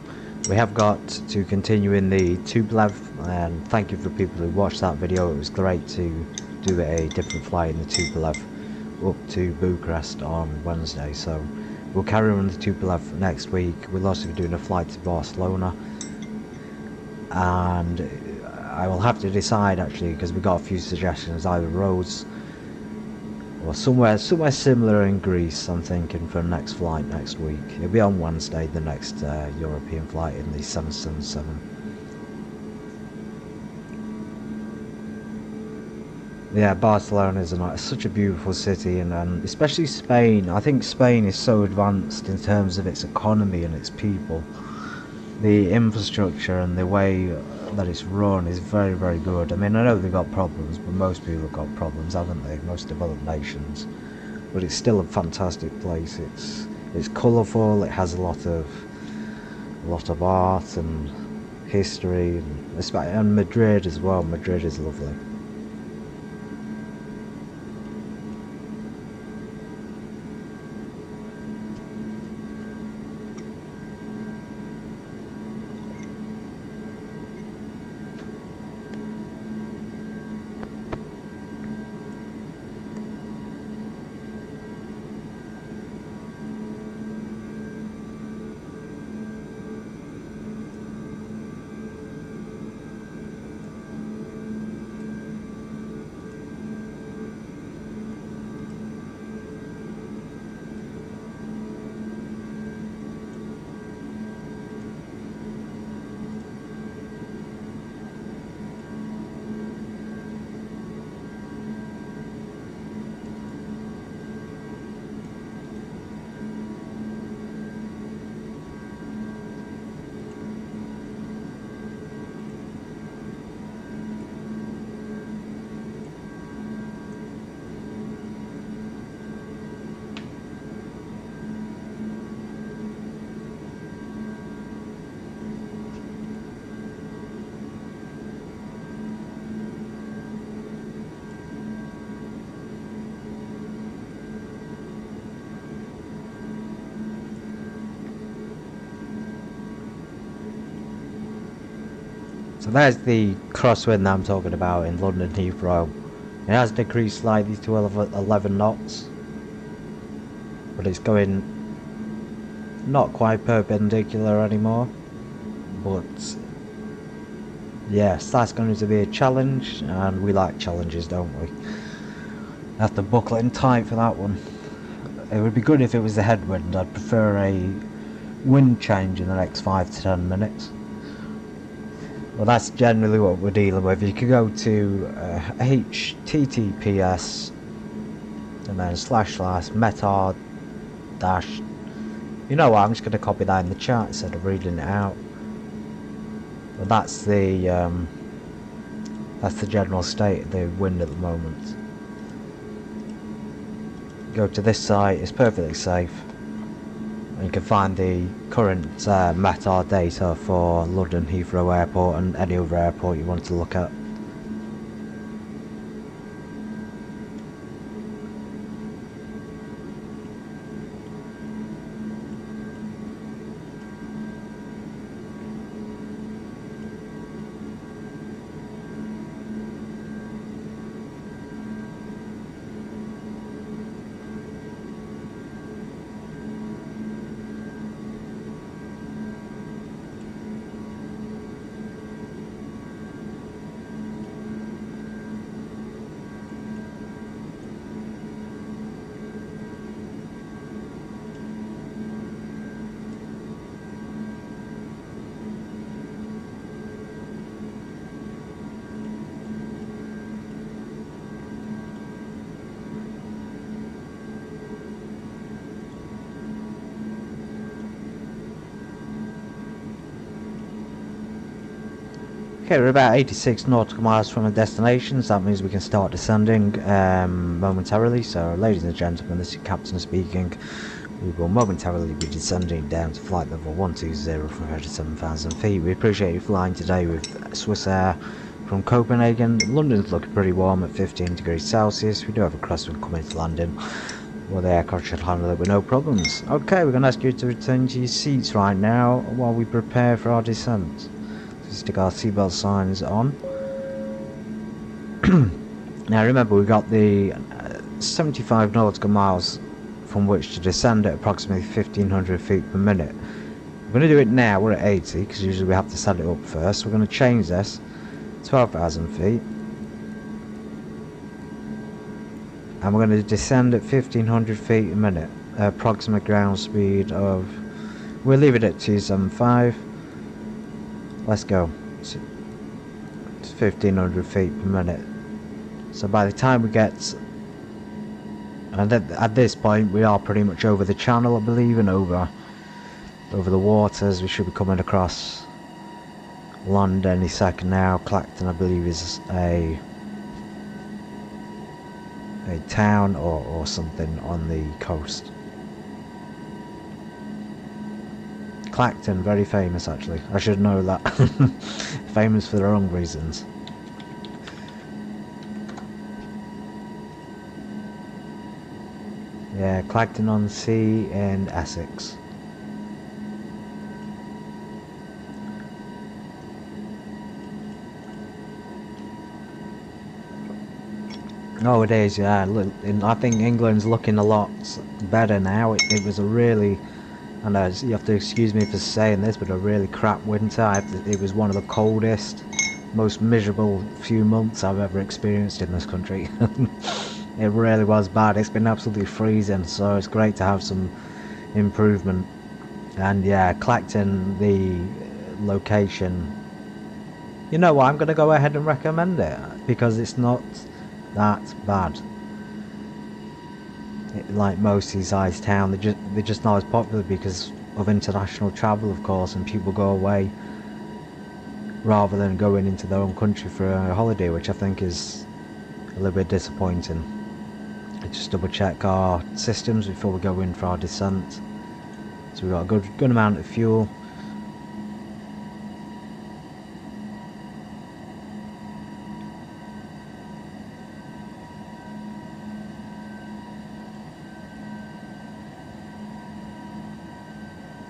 We have got to continue in the Tupolev, and thank you for people who watched that video. It was great to do a different flight in the Tupolev up to Bucharest on Wednesday, so we'll carry on the Tupolev next week. We'll also be doing a flight to Barcelona, and I will have to decide actually, because we got a few suggestions, either Rhodes or somewhere similar in Greece. I'm thinking for the next flight next week. It'll be on Wednesday, the next European flight in the 777. Yeah, Barcelona is such a beautiful city, and especially Spain. I think Spain is so advanced in terms of its economy and its people. The infrastructure and the way that it's run is very, very good. I mean, I know they've got problems, but most people have got problems, haven't they? Most developed nations. But it's still a fantastic place. It's colourful. It has a lot a lot of art and history, and Madrid as well. Madrid is lovely. So there's the crosswind that I'm talking about in London Heathrow. It has decreased slightly to 11 knots, but it's going not quite perpendicular anymore. But yes, that's going to be a challenge, and we like challenges, don't we? Have to buckle in tight for that one. It would be good if it was the headwind. I'd prefer a wind change in the next 5 to 10 minutes. Well, that's generally what we're dealing with. You could go to https and then / meta dash. You know what? I'm just going to copy that in the chat instead of reading it out. But that's the general state of the wind at the moment. Go to this site. It's perfectly safe. And you can find the current METAR data for London Heathrow Airport and any other airport you want to look at. Okay, we're about 86 nautical miles from the destination, so that means we can start descending momentarily. So, ladies and gentlemen, this is Captain speaking. We will momentarily be descending down to flight level 120 from 37,000 feet. We appreciate you flying today with Swissair from Copenhagen. London's looking pretty warm at 15 degrees Celsius. We do have a crosswind coming to landing. Well, the aircraft should handle it with no problems. Okay, we're going to ask you to return to your seats right now while we prepare for our descent. Stick our seatbelt signs on. Now remember, we got the 75 nautical miles from which to descend at approximately 1500 feet per minute. We're going to do it now. We're at 80 because usually we have to set it up first. We're going to change this 12,000 feet, and we're going to descend at 1500 feet a minute. Approximate ground speed of, we'll leave it at 275. Let's go. It's 1500 feet per minute. So by the time we get, and at this point we are pretty much over the channel, I believe, and over the waters. We should be coming across land any second now. Clacton, I believe, is a town or something on the coast. Clacton, very famous actually. I should know that. Famous for the wrong reasons. Yeah, Clacton-on-Sea and Essex. Nowadays, yeah, I think England's looking a lot better now. It was a really, and you have to excuse me for saying this, but a really crap winter. It was one of the coldest, most miserable few months I've ever experienced in this country. It really was bad. It's been absolutely freezing, so it's great to have some improvement. And yeah, Clacton, the location, you know what, I'm going to go ahead and recommend it because it's not that bad. Like most seaside town, they're just not as popular because of international travel, of course, and people go away rather than going into their own country for a holiday, which I think is a little bit disappointing. Let's just double check our systems before we go in for our descent. So we've got a good amount of fuel.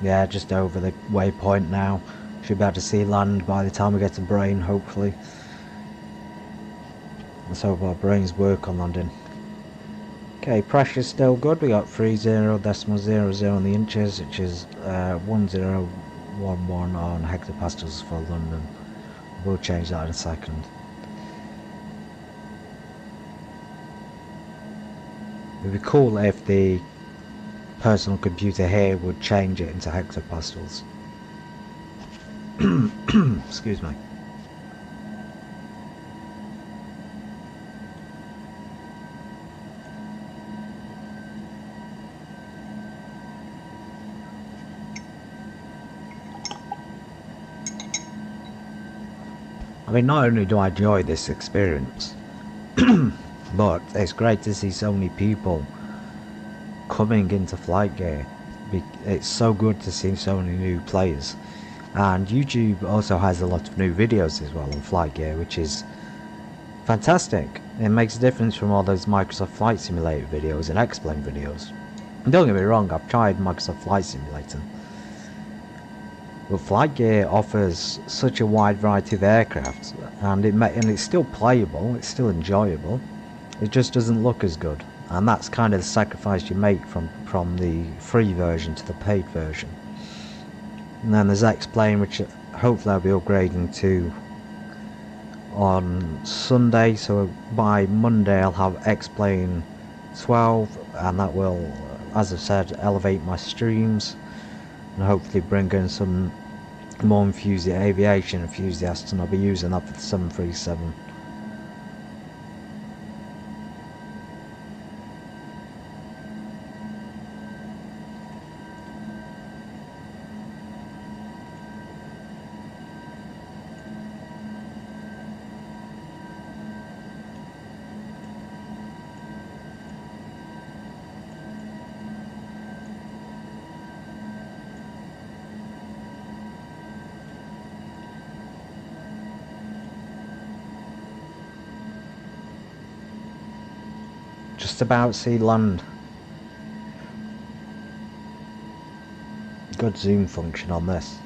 Yeah, just over the waypoint now. Should be able to see land by the time we get to Brain, hopefully. Let's hope our brains work on landing. Okay, pressure's still good. We got 30.00 on the inches, which is 1011 on hectopascals for London. We'll change that in a second. It'd be cool if the personal computer here would change it into hectopascals. Excuse me. I mean, not only do I enjoy this experience, but it's great to see so many people coming into flightgear. It's so good to see so many new players, and YouTube also has a lot of new videos as well on flightgear, which is fantastic. It makes a difference from all those Microsoft Flight Simulator videos and X-Plane videos. And don't get me wrong, I've tried Microsoft Flight Simulator, but flightgear offers such a wide variety of aircraft, and it's still playable, it's still enjoyable. It just doesn't look as good, and that's kind of the sacrifice you make from the free version to the paid version. And then there's X-Plane, which hopefully I'll be upgrading to on Sunday, so by Monday I'll have X-Plane 12, and that will, as I've said, elevate my streams and hopefully bring in some more aviation enthusiasts, and I'll be using that for the 737. Just about see land. Good zoom function on this.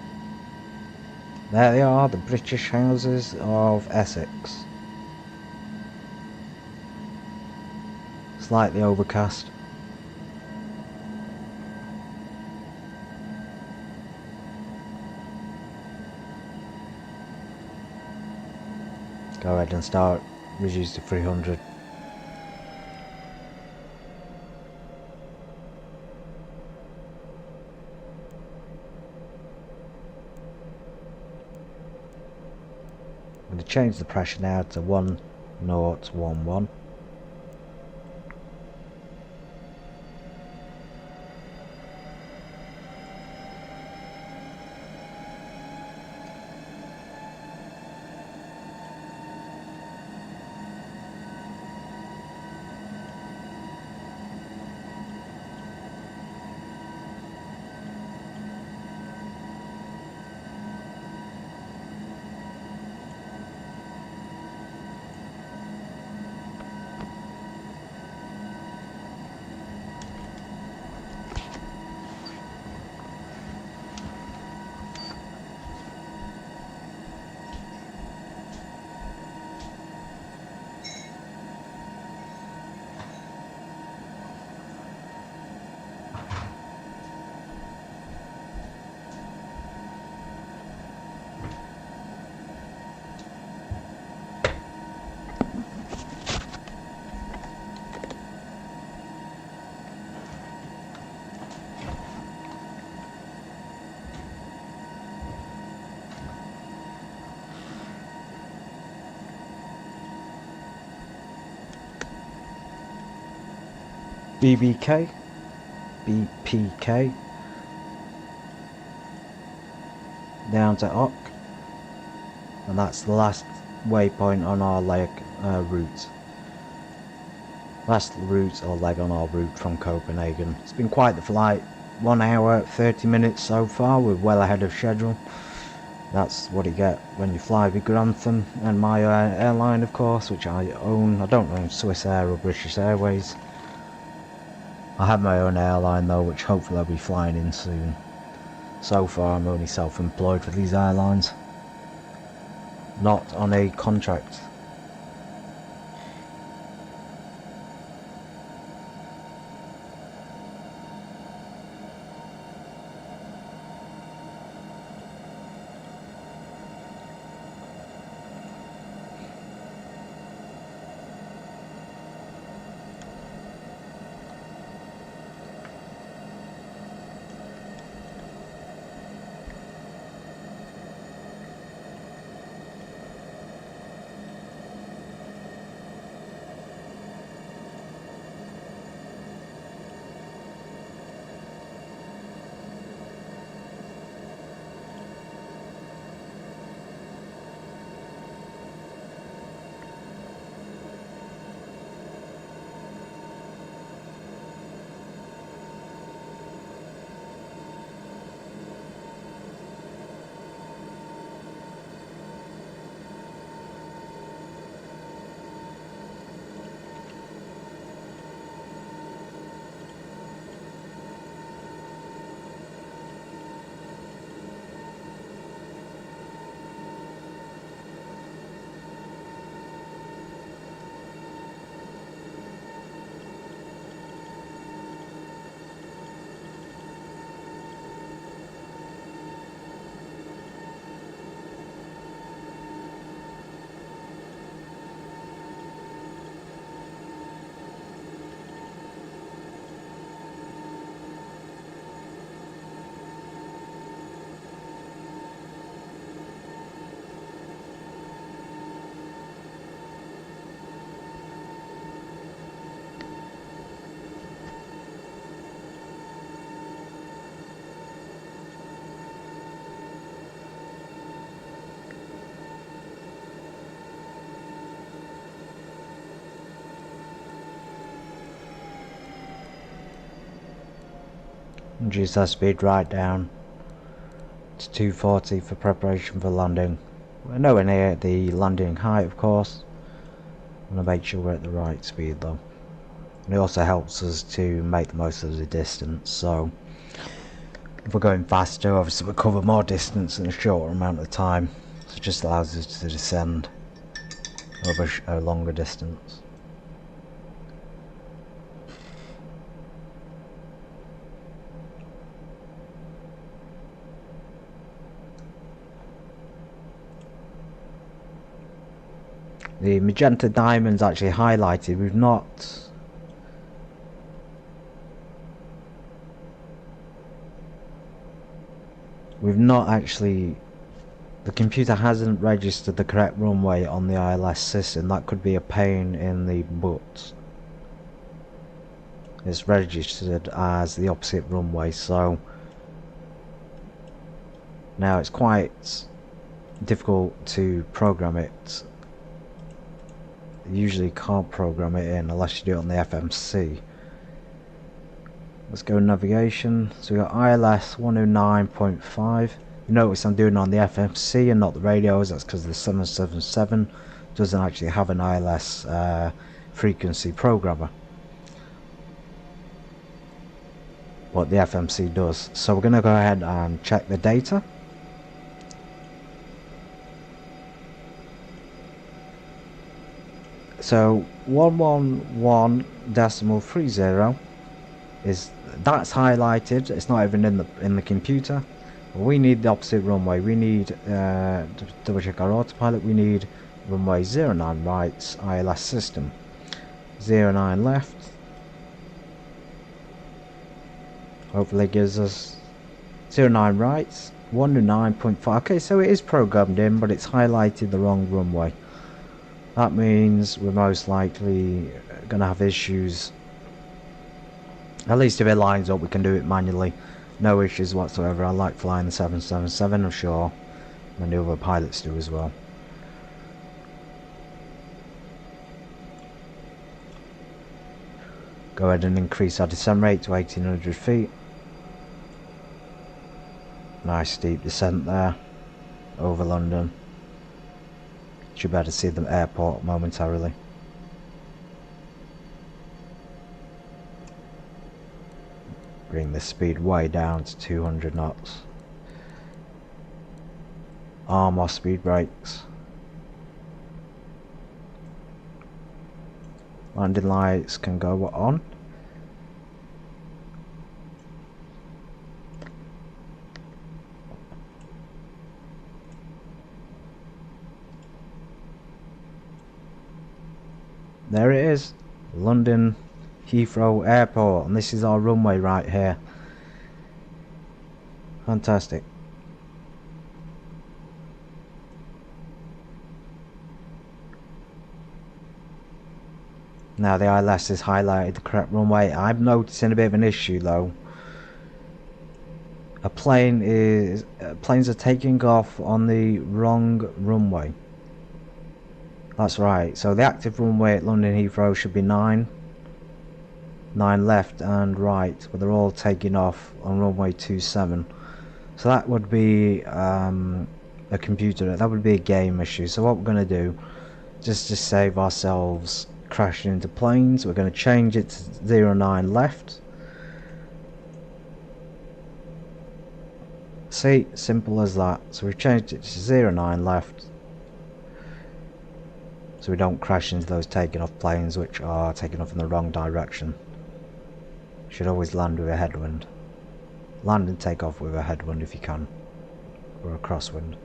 There they are, the British houses of Essex. Slightly overcast. Go ahead and start, reduce to 300. I'm going to change the pressure now to 1011. BBK, BPK, down to OC, and that's the last waypoint on our leg route. Last route or leg on our route from Copenhagen. It's been quite the flight, 1 hour 30 minutes so far. We're well ahead of schedule. That's what you get when you fly with Grantham and my airline, of course, which I own. I don't own Swiss Air or British Airways. I have my own airline though, which hopefully I'll be flying in soon. So far I'm only self-employed for these airlines, not on a contract. Reduce our speed right down to 240 for preparation for landing. We're nowhere near the landing height, of course. I'm going to make sure we're at the right speed though. And it also helps us to make the most of the distance, so if we're going faster, obviously we'll cover more distance in a shorter amount of time. So it just allows us to descend over a longer distance. The magenta diamond's actually highlighted. We've not actually, the computer hasn't registered the correct runway on the ILS system. That could be a pain in the butt. It's registered as the opposite runway, so now it's quite difficult to program it. You usually can't program it in unless you do it on the FMC. Let's go navigation. So we got ILS 109.5. You notice I'm doing it on the FMC and not the radios. That's because the 777 doesn't actually have an ILS frequency programmer, but the FMC does. So we're going to go ahead and check the data. So 111.30 that's highlighted. It's not even in the computer. We need the opposite runway. We need to double check our autopilot. We need runway 09 right, ILS system. 09 left. Hopefully it gives us 09 right, 109.5. Okay, so it is programmed in, but it's highlighted the wrong runway. That means we're most likely going to have issues At least if it lines up, we can do it manually. No issues whatsoever. I like flying the 777, I'm sure many other pilots do as well. Go ahead and increase our descent rate to 1800 feet. Nice steep descent there over London. Should be able to see the airport momentarily. Bring the speed way down to 200 knots. Arm our speed brakes. Landing lights can go on. There it is, London Heathrow Airport, and this is our runway right here. Fantastic. Now the ILS has highlighted the correct runway. I'm noticing a bit of an issue though. Planes are taking off on the wrong runway. That's right. So the active runway at London Heathrow should be 9 left and right, but they're all taking off on runway 27. So that would be a computer. That would be a game issue. So what we're going to do, just to save ourselves crashing into planes, we're going to change it to 09 left. See, simple as that. So we've changed it to 09 left, so we don't crash into those taking off planes which are taking off in the wrong direction. Should always land with a headwind. Land and take off with a headwind if you can, or a crosswind.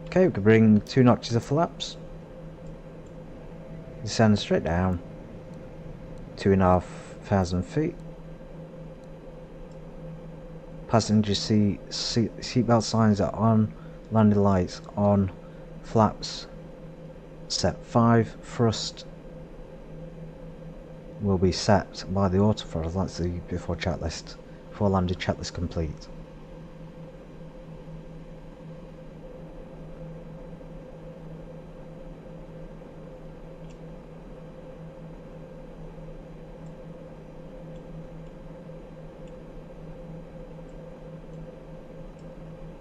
Okay, we can bring 2 notches of flaps. Descend straight down, 2,500 feet. Passenger seatbelt signs are on, landing lights on, flaps set 5, thrust will be set by the autothrottle. That's the before landing checklist complete.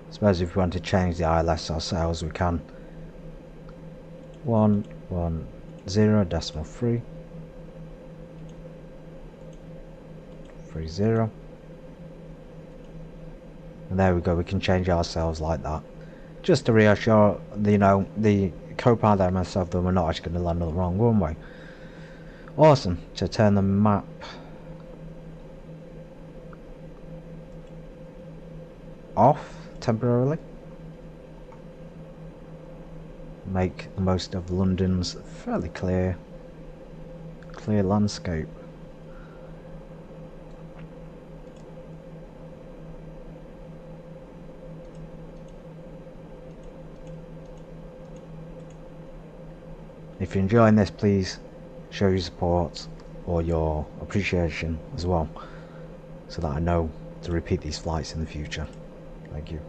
I suppose if we want to change the ILS ourselves, we can. 110.3 30, and there we go. We can change ourselves like that, just to reassure the co-pilot and myself that we're not actually going to land on the wrong runway. Awesome. To turn the map off temporarily, make the most of London's fairly clear landscape. If you're enjoying this, please show your support or your appreciation as well, so that I know to repeat these flights in the future. Thank you.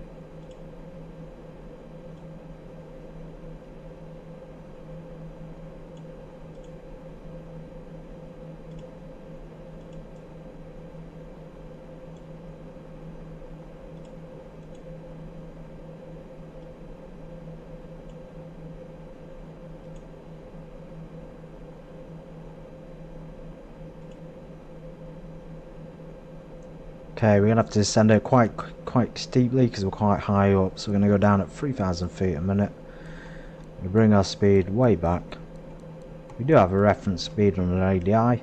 Okay, we're gonna have to descend it quite steeply because we're quite high up. So we're gonna go down at 3,000 feet a minute. We bring our speed way back. We do have a reference speed on an ADI.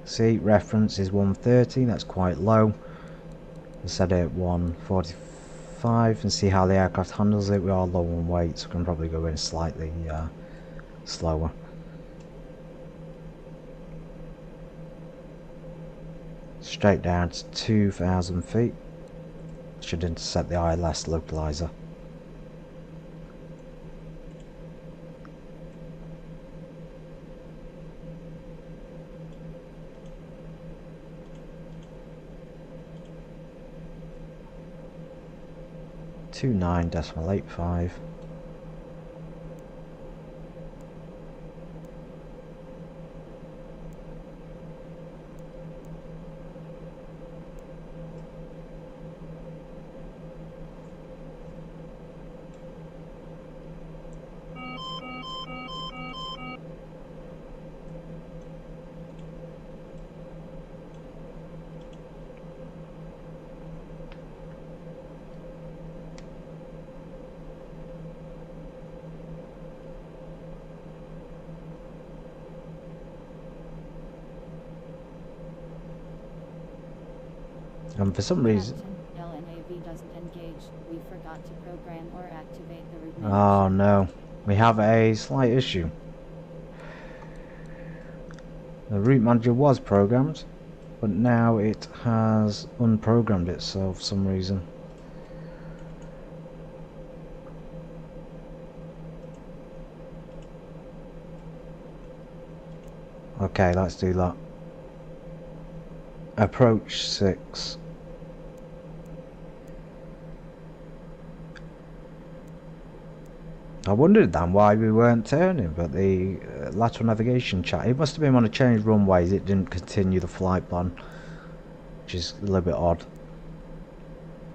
See, reference is 130. That's quite low. We'll set it at 145 and see how the aircraft handles it. We are low on weight, so we can probably go in slightly slower. Straight down to 2,000 feet. Should intercept the ILS localizer. 29.85. And for some reason... LNAV doesn't engage. We forgot to program or activate the route Oh manager. no, we have a slight issue. The route manager was programmed, but now it has unprogrammed itself for some reason. Okay, let's do that. Approach 6. I wondered then why we weren't turning, but the lateral navigation chat, it must have been when I changed runways, it didn't continue the flight plan, which is a little bit odd.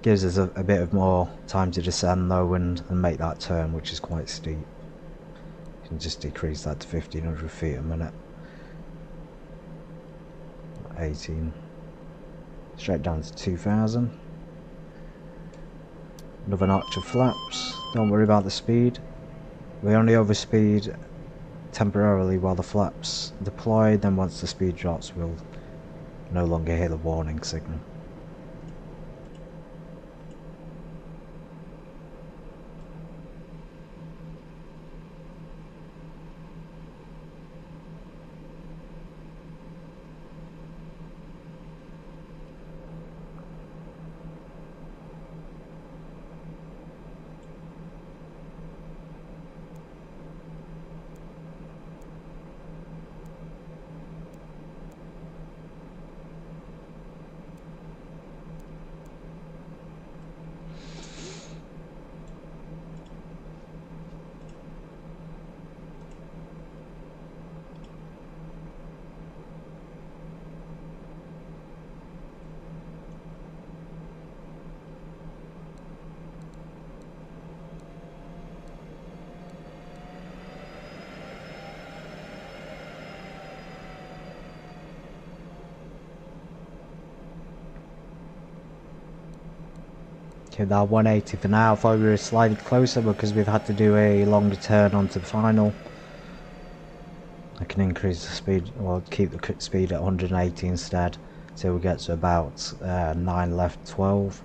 Gives us a bit of more time to descend though and make that turn, which is quite steep. You can just decrease that to 1500 feet a minute. 18. Straight down to 2000. Another notch of flaps. Don't worry about the speed. We only overspeed temporarily while the flaps deploy, then once the speed drops we'll no longer hear the warning signal. Okay, that 180 for now. I thought we were slightly closer because we've had to do a longer turn onto the final. I can increase the speed, well keep the speed at 180 instead, till we get to about 9 left 12.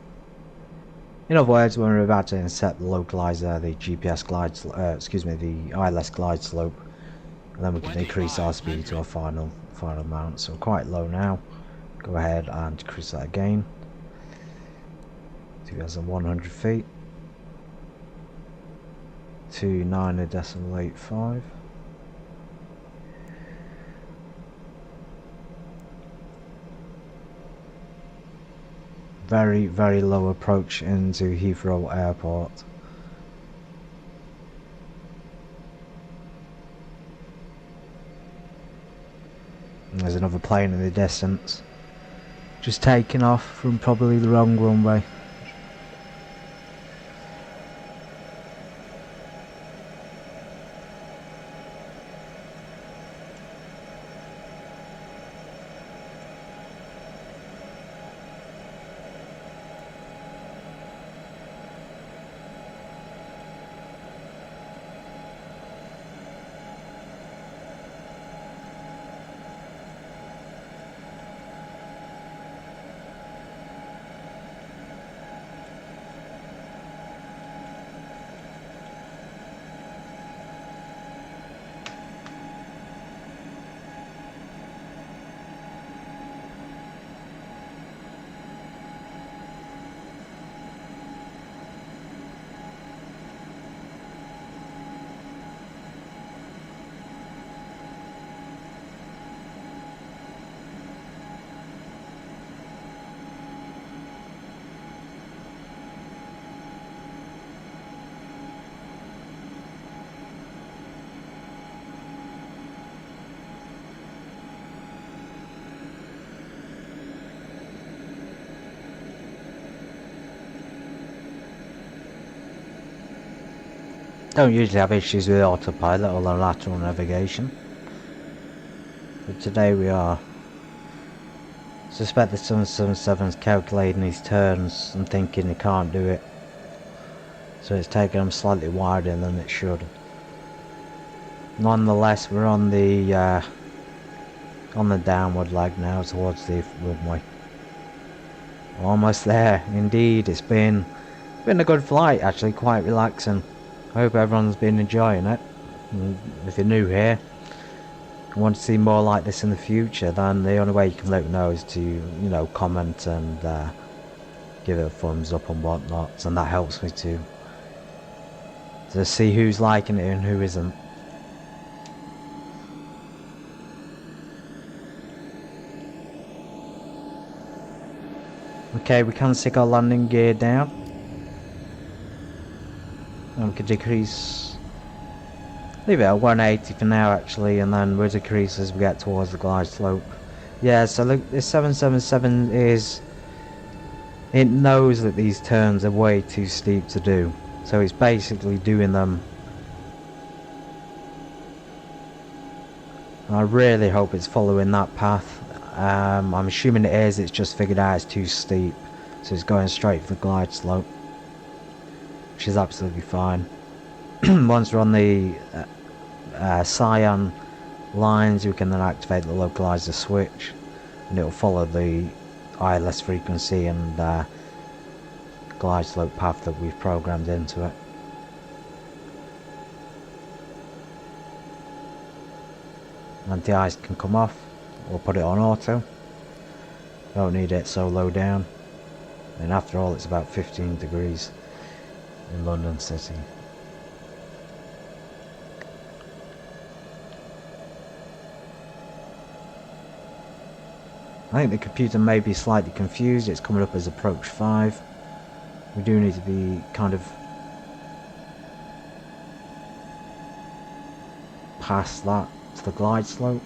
In other words, when we're about to intercept the localizer, the GPS glide, the ILS glide slope, and then we can decrease our speed to our final amount. So quite low now. Go ahead and decrease that again. 2,100 feet. 29.85. Very, very low approach into Heathrow Airport. And there's another plane in the distance, just taking off from probably the wrong runway. Don't usually have issues with autopilot or lateral navigation, but today we are. Suspect the 777's calculating his turns and thinking he can't do it, so it's taking him slightly wider than it should. Nonetheless, we're on the downward leg now towards the runway. Almost there, indeed. It's been a good flight, actually, quite relaxing. I hope everyone's been enjoying it. And if you're new here and want to see more like this in the future, then the only way you can let me know is to, you know, comment and give it a thumbs up and whatnot, and that helps me to see who's liking it and who isn't. Okay, we can stick our landing gear down. And we can decrease, leave it at 180 for now actually, and then we'll decrease as we get towards the glide slope. Yeah, so look, this 777 it knows that these turns are way too steep to do, so it's basically doing them. I really hope it's following that path. I'm assuming it is. It's just figured out it's too steep, so it's going straight for the glide slope, which is absolutely fine. Once we're on the cyan lines, we can then activate the localizer switch, and it will follow the ILS frequency and glide slope path that we've programmed into it. Anti-ice can come off. We'll put it on auto. Don't need it so low down. And after all, it's about 15 degrees in London City. I think the computer may be slightly confused. It's coming up as approach 5. We do need to be kind of past that to the glide slope.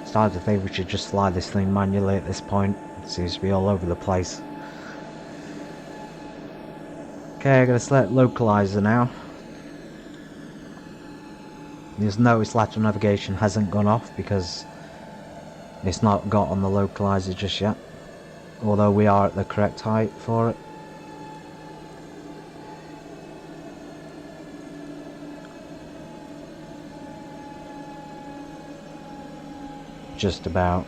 Started to think we should just fly this thing manually at this point. It seems to be all over the place. Okay, I'm going to select localizer now. You'll notice lateral navigation hasn't gone off because it's not got on the localizer just yet, although we are at the correct height for it. Just about.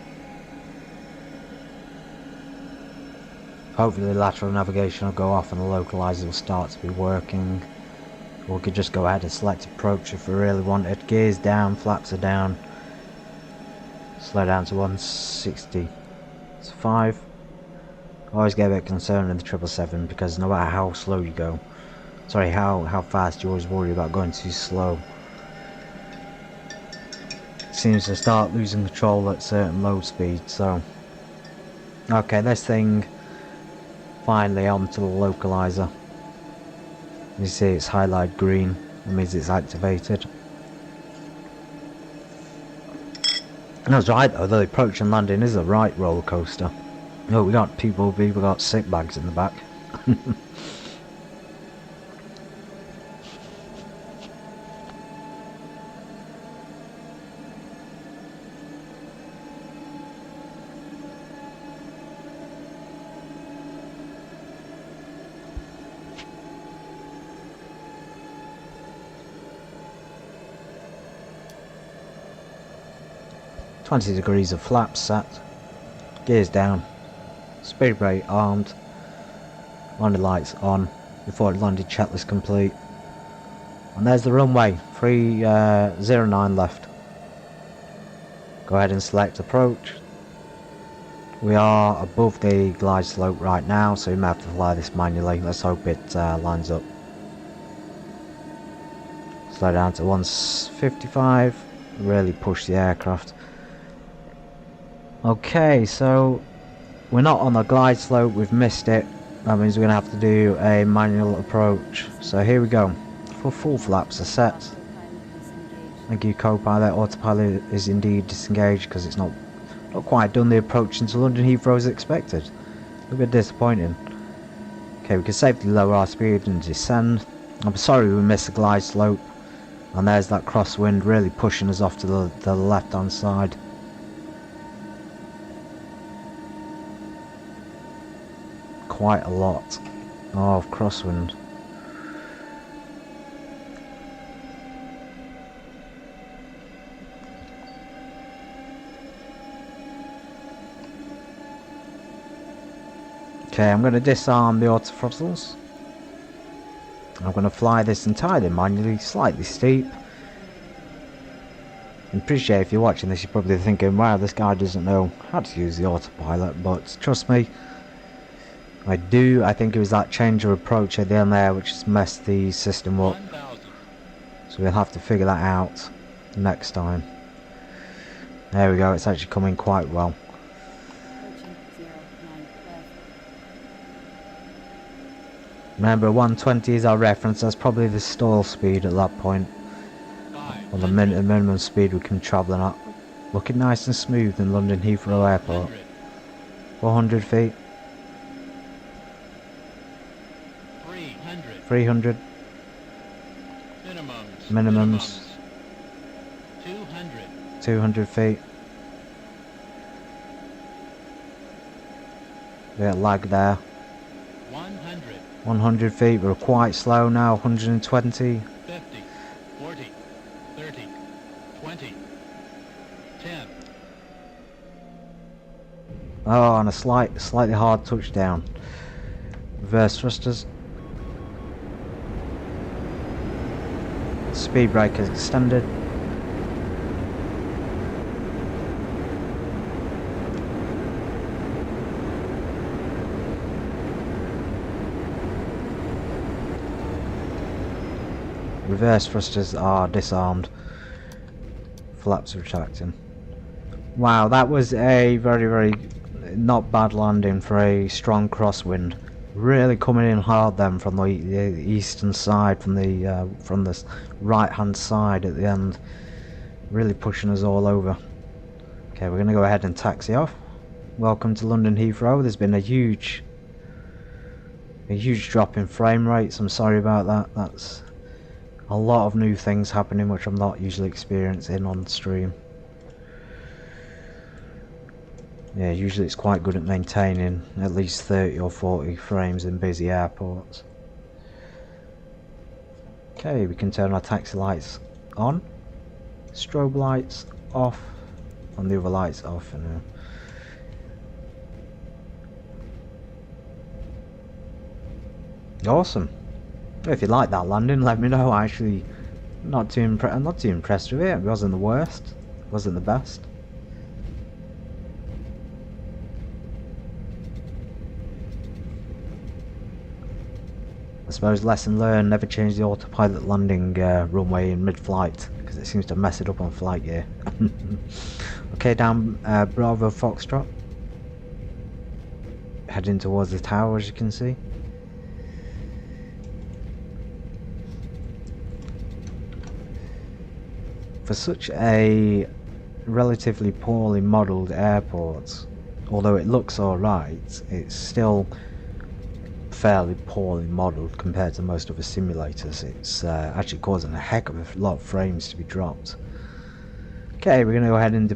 Hopefully the lateral navigation will go off and the localizer will start to be working. Or we could just go ahead and select approach if we really wanted. Gears down, flaps are down. Slow down to 160. It's 5. I always get a bit concerned in the 777 because no matter how slow you go, sorry, how fast, you always worry about going too slow. Seems to start losing control at certain low speeds. So okay, this thing finally onto the localizer. You see it's highlighted green, that means it's activated. And I was right though, the approach and landing is a right roller coaster. Oh, we got people, we got sick bags in the back. 20 degrees of flaps set, gears down, speed brake armed, landing lights on, before landing checklist complete. And there's the runway, 309 left. Go ahead and select approach. We are above the glide slope right now, so we may have to fly this manually. Let's hope it lines up. Slow down to 155, really push the aircraft. Okay, so we're not on the glide slope, we've missed it. That means we're going to have to do a manual approach. So here we go. Full flaps are set. Thank you, co-pilot. Autopilot is indeed disengaged because it's not quite done the approach into London Heathrow as expected. A bit disappointing. Okay, we can safely lower our speed and descend. I'm sorry we missed the glide slope. And there's that crosswind really pushing us off to the left hand side. Quite a lot of crosswind. Okay, I'm going to disarm the autothrottles. I'm going to fly this entirely manually, slightly steep. I appreciate if you're watching this, you're probably thinking, wow, this guy doesn't know how to use the autopilot, but trust me, I do. I think it was that change of approach at the end there which has messed the system up. So we'll have to figure that out next time. There we go, it's actually coming quite well. Remember, 120 is our reference. That's probably the stall speed at that point, or the minimum speed we can be travelling at. Looking nice and smooth in London Heathrow Airport. 400 feet. 300. Minimums. 200 feet. Bit of lag there. 100 feet, we're quite slow now. 120. 50, 40, 30, 20, 10. Oh, and a slightly hard touchdown. Reverse thrusters. Speed brake is extended. Reverse thrusters are disarmed. Flaps retracting. Wow, that was a very not bad landing for a strong crosswind. Really coming in hard then from the eastern side, from the right hand side at the end. Really pushing us all over. Okay, we're going to go ahead and taxi off. Welcome to London Heathrow. There's been a huge drop in frame rates. I'm sorry about that. That's a lot of new things happening which I'm not usually experiencing on stream. Yeah, usually it's quite good at maintaining at least 30 or 40 frames in busy airports. Okay, we can turn our taxi lights on, strobe lights off, and the other lights off for now. Awesome. If you like that landing, let me know. Actually, I'm not too impressed with it. It wasn't the worst. It wasn't the best. I suppose lesson learned: never change the autopilot landing runway in mid-flight, because it seems to mess it up on flight gear. Okay, down Bravo Foxtrot. Heading towards the tower, as you can see. For such a relatively poorly modelled airport, although it looks alright, it's still fairly poorly modelled compared to most other simulators. It's actually causing a heck of a lot of frames to be dropped. Okay, we're going to go ahead and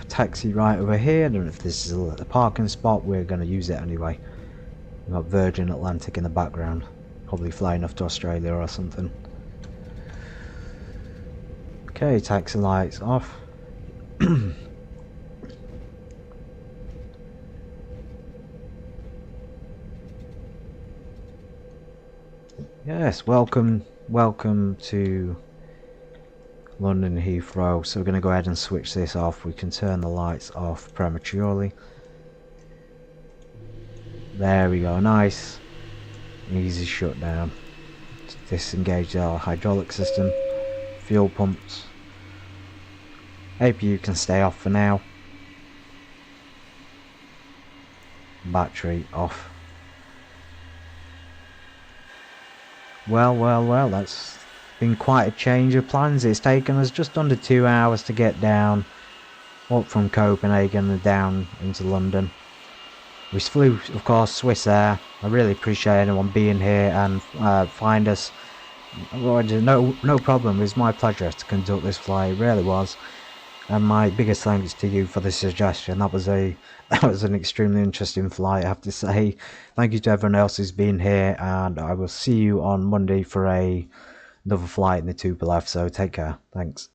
taxi right over here. I don't know if this is a parking spot, we're going to use it anyway. We've got Virgin Atlantic in the background, probably flying off to Australia or something. Okay, taxi lights off. Yes, welcome to London Heathrow. So we're going to go ahead and switch this off. We can turn the lights off prematurely. There we go, nice. Easy shutdown. Disengage our hydraulic system. Fuel pumps. APU can stay off for now. Battery off. Well, that's been quite a change of plans. It's taken us just under 2 hours to get down, up from Copenhagen and down into London. We flew, of course, Swiss Air. I really appreciate anyone being here and find us. No problem. It's my pleasure to conduct this flight. It really was. And my biggest thanks to you for the suggestion. That was an extremely interesting flight, I have to say. Thank you to everyone else who's been here, and I will see you on Monday for another flight in the Tupolev. So take care. Thanks.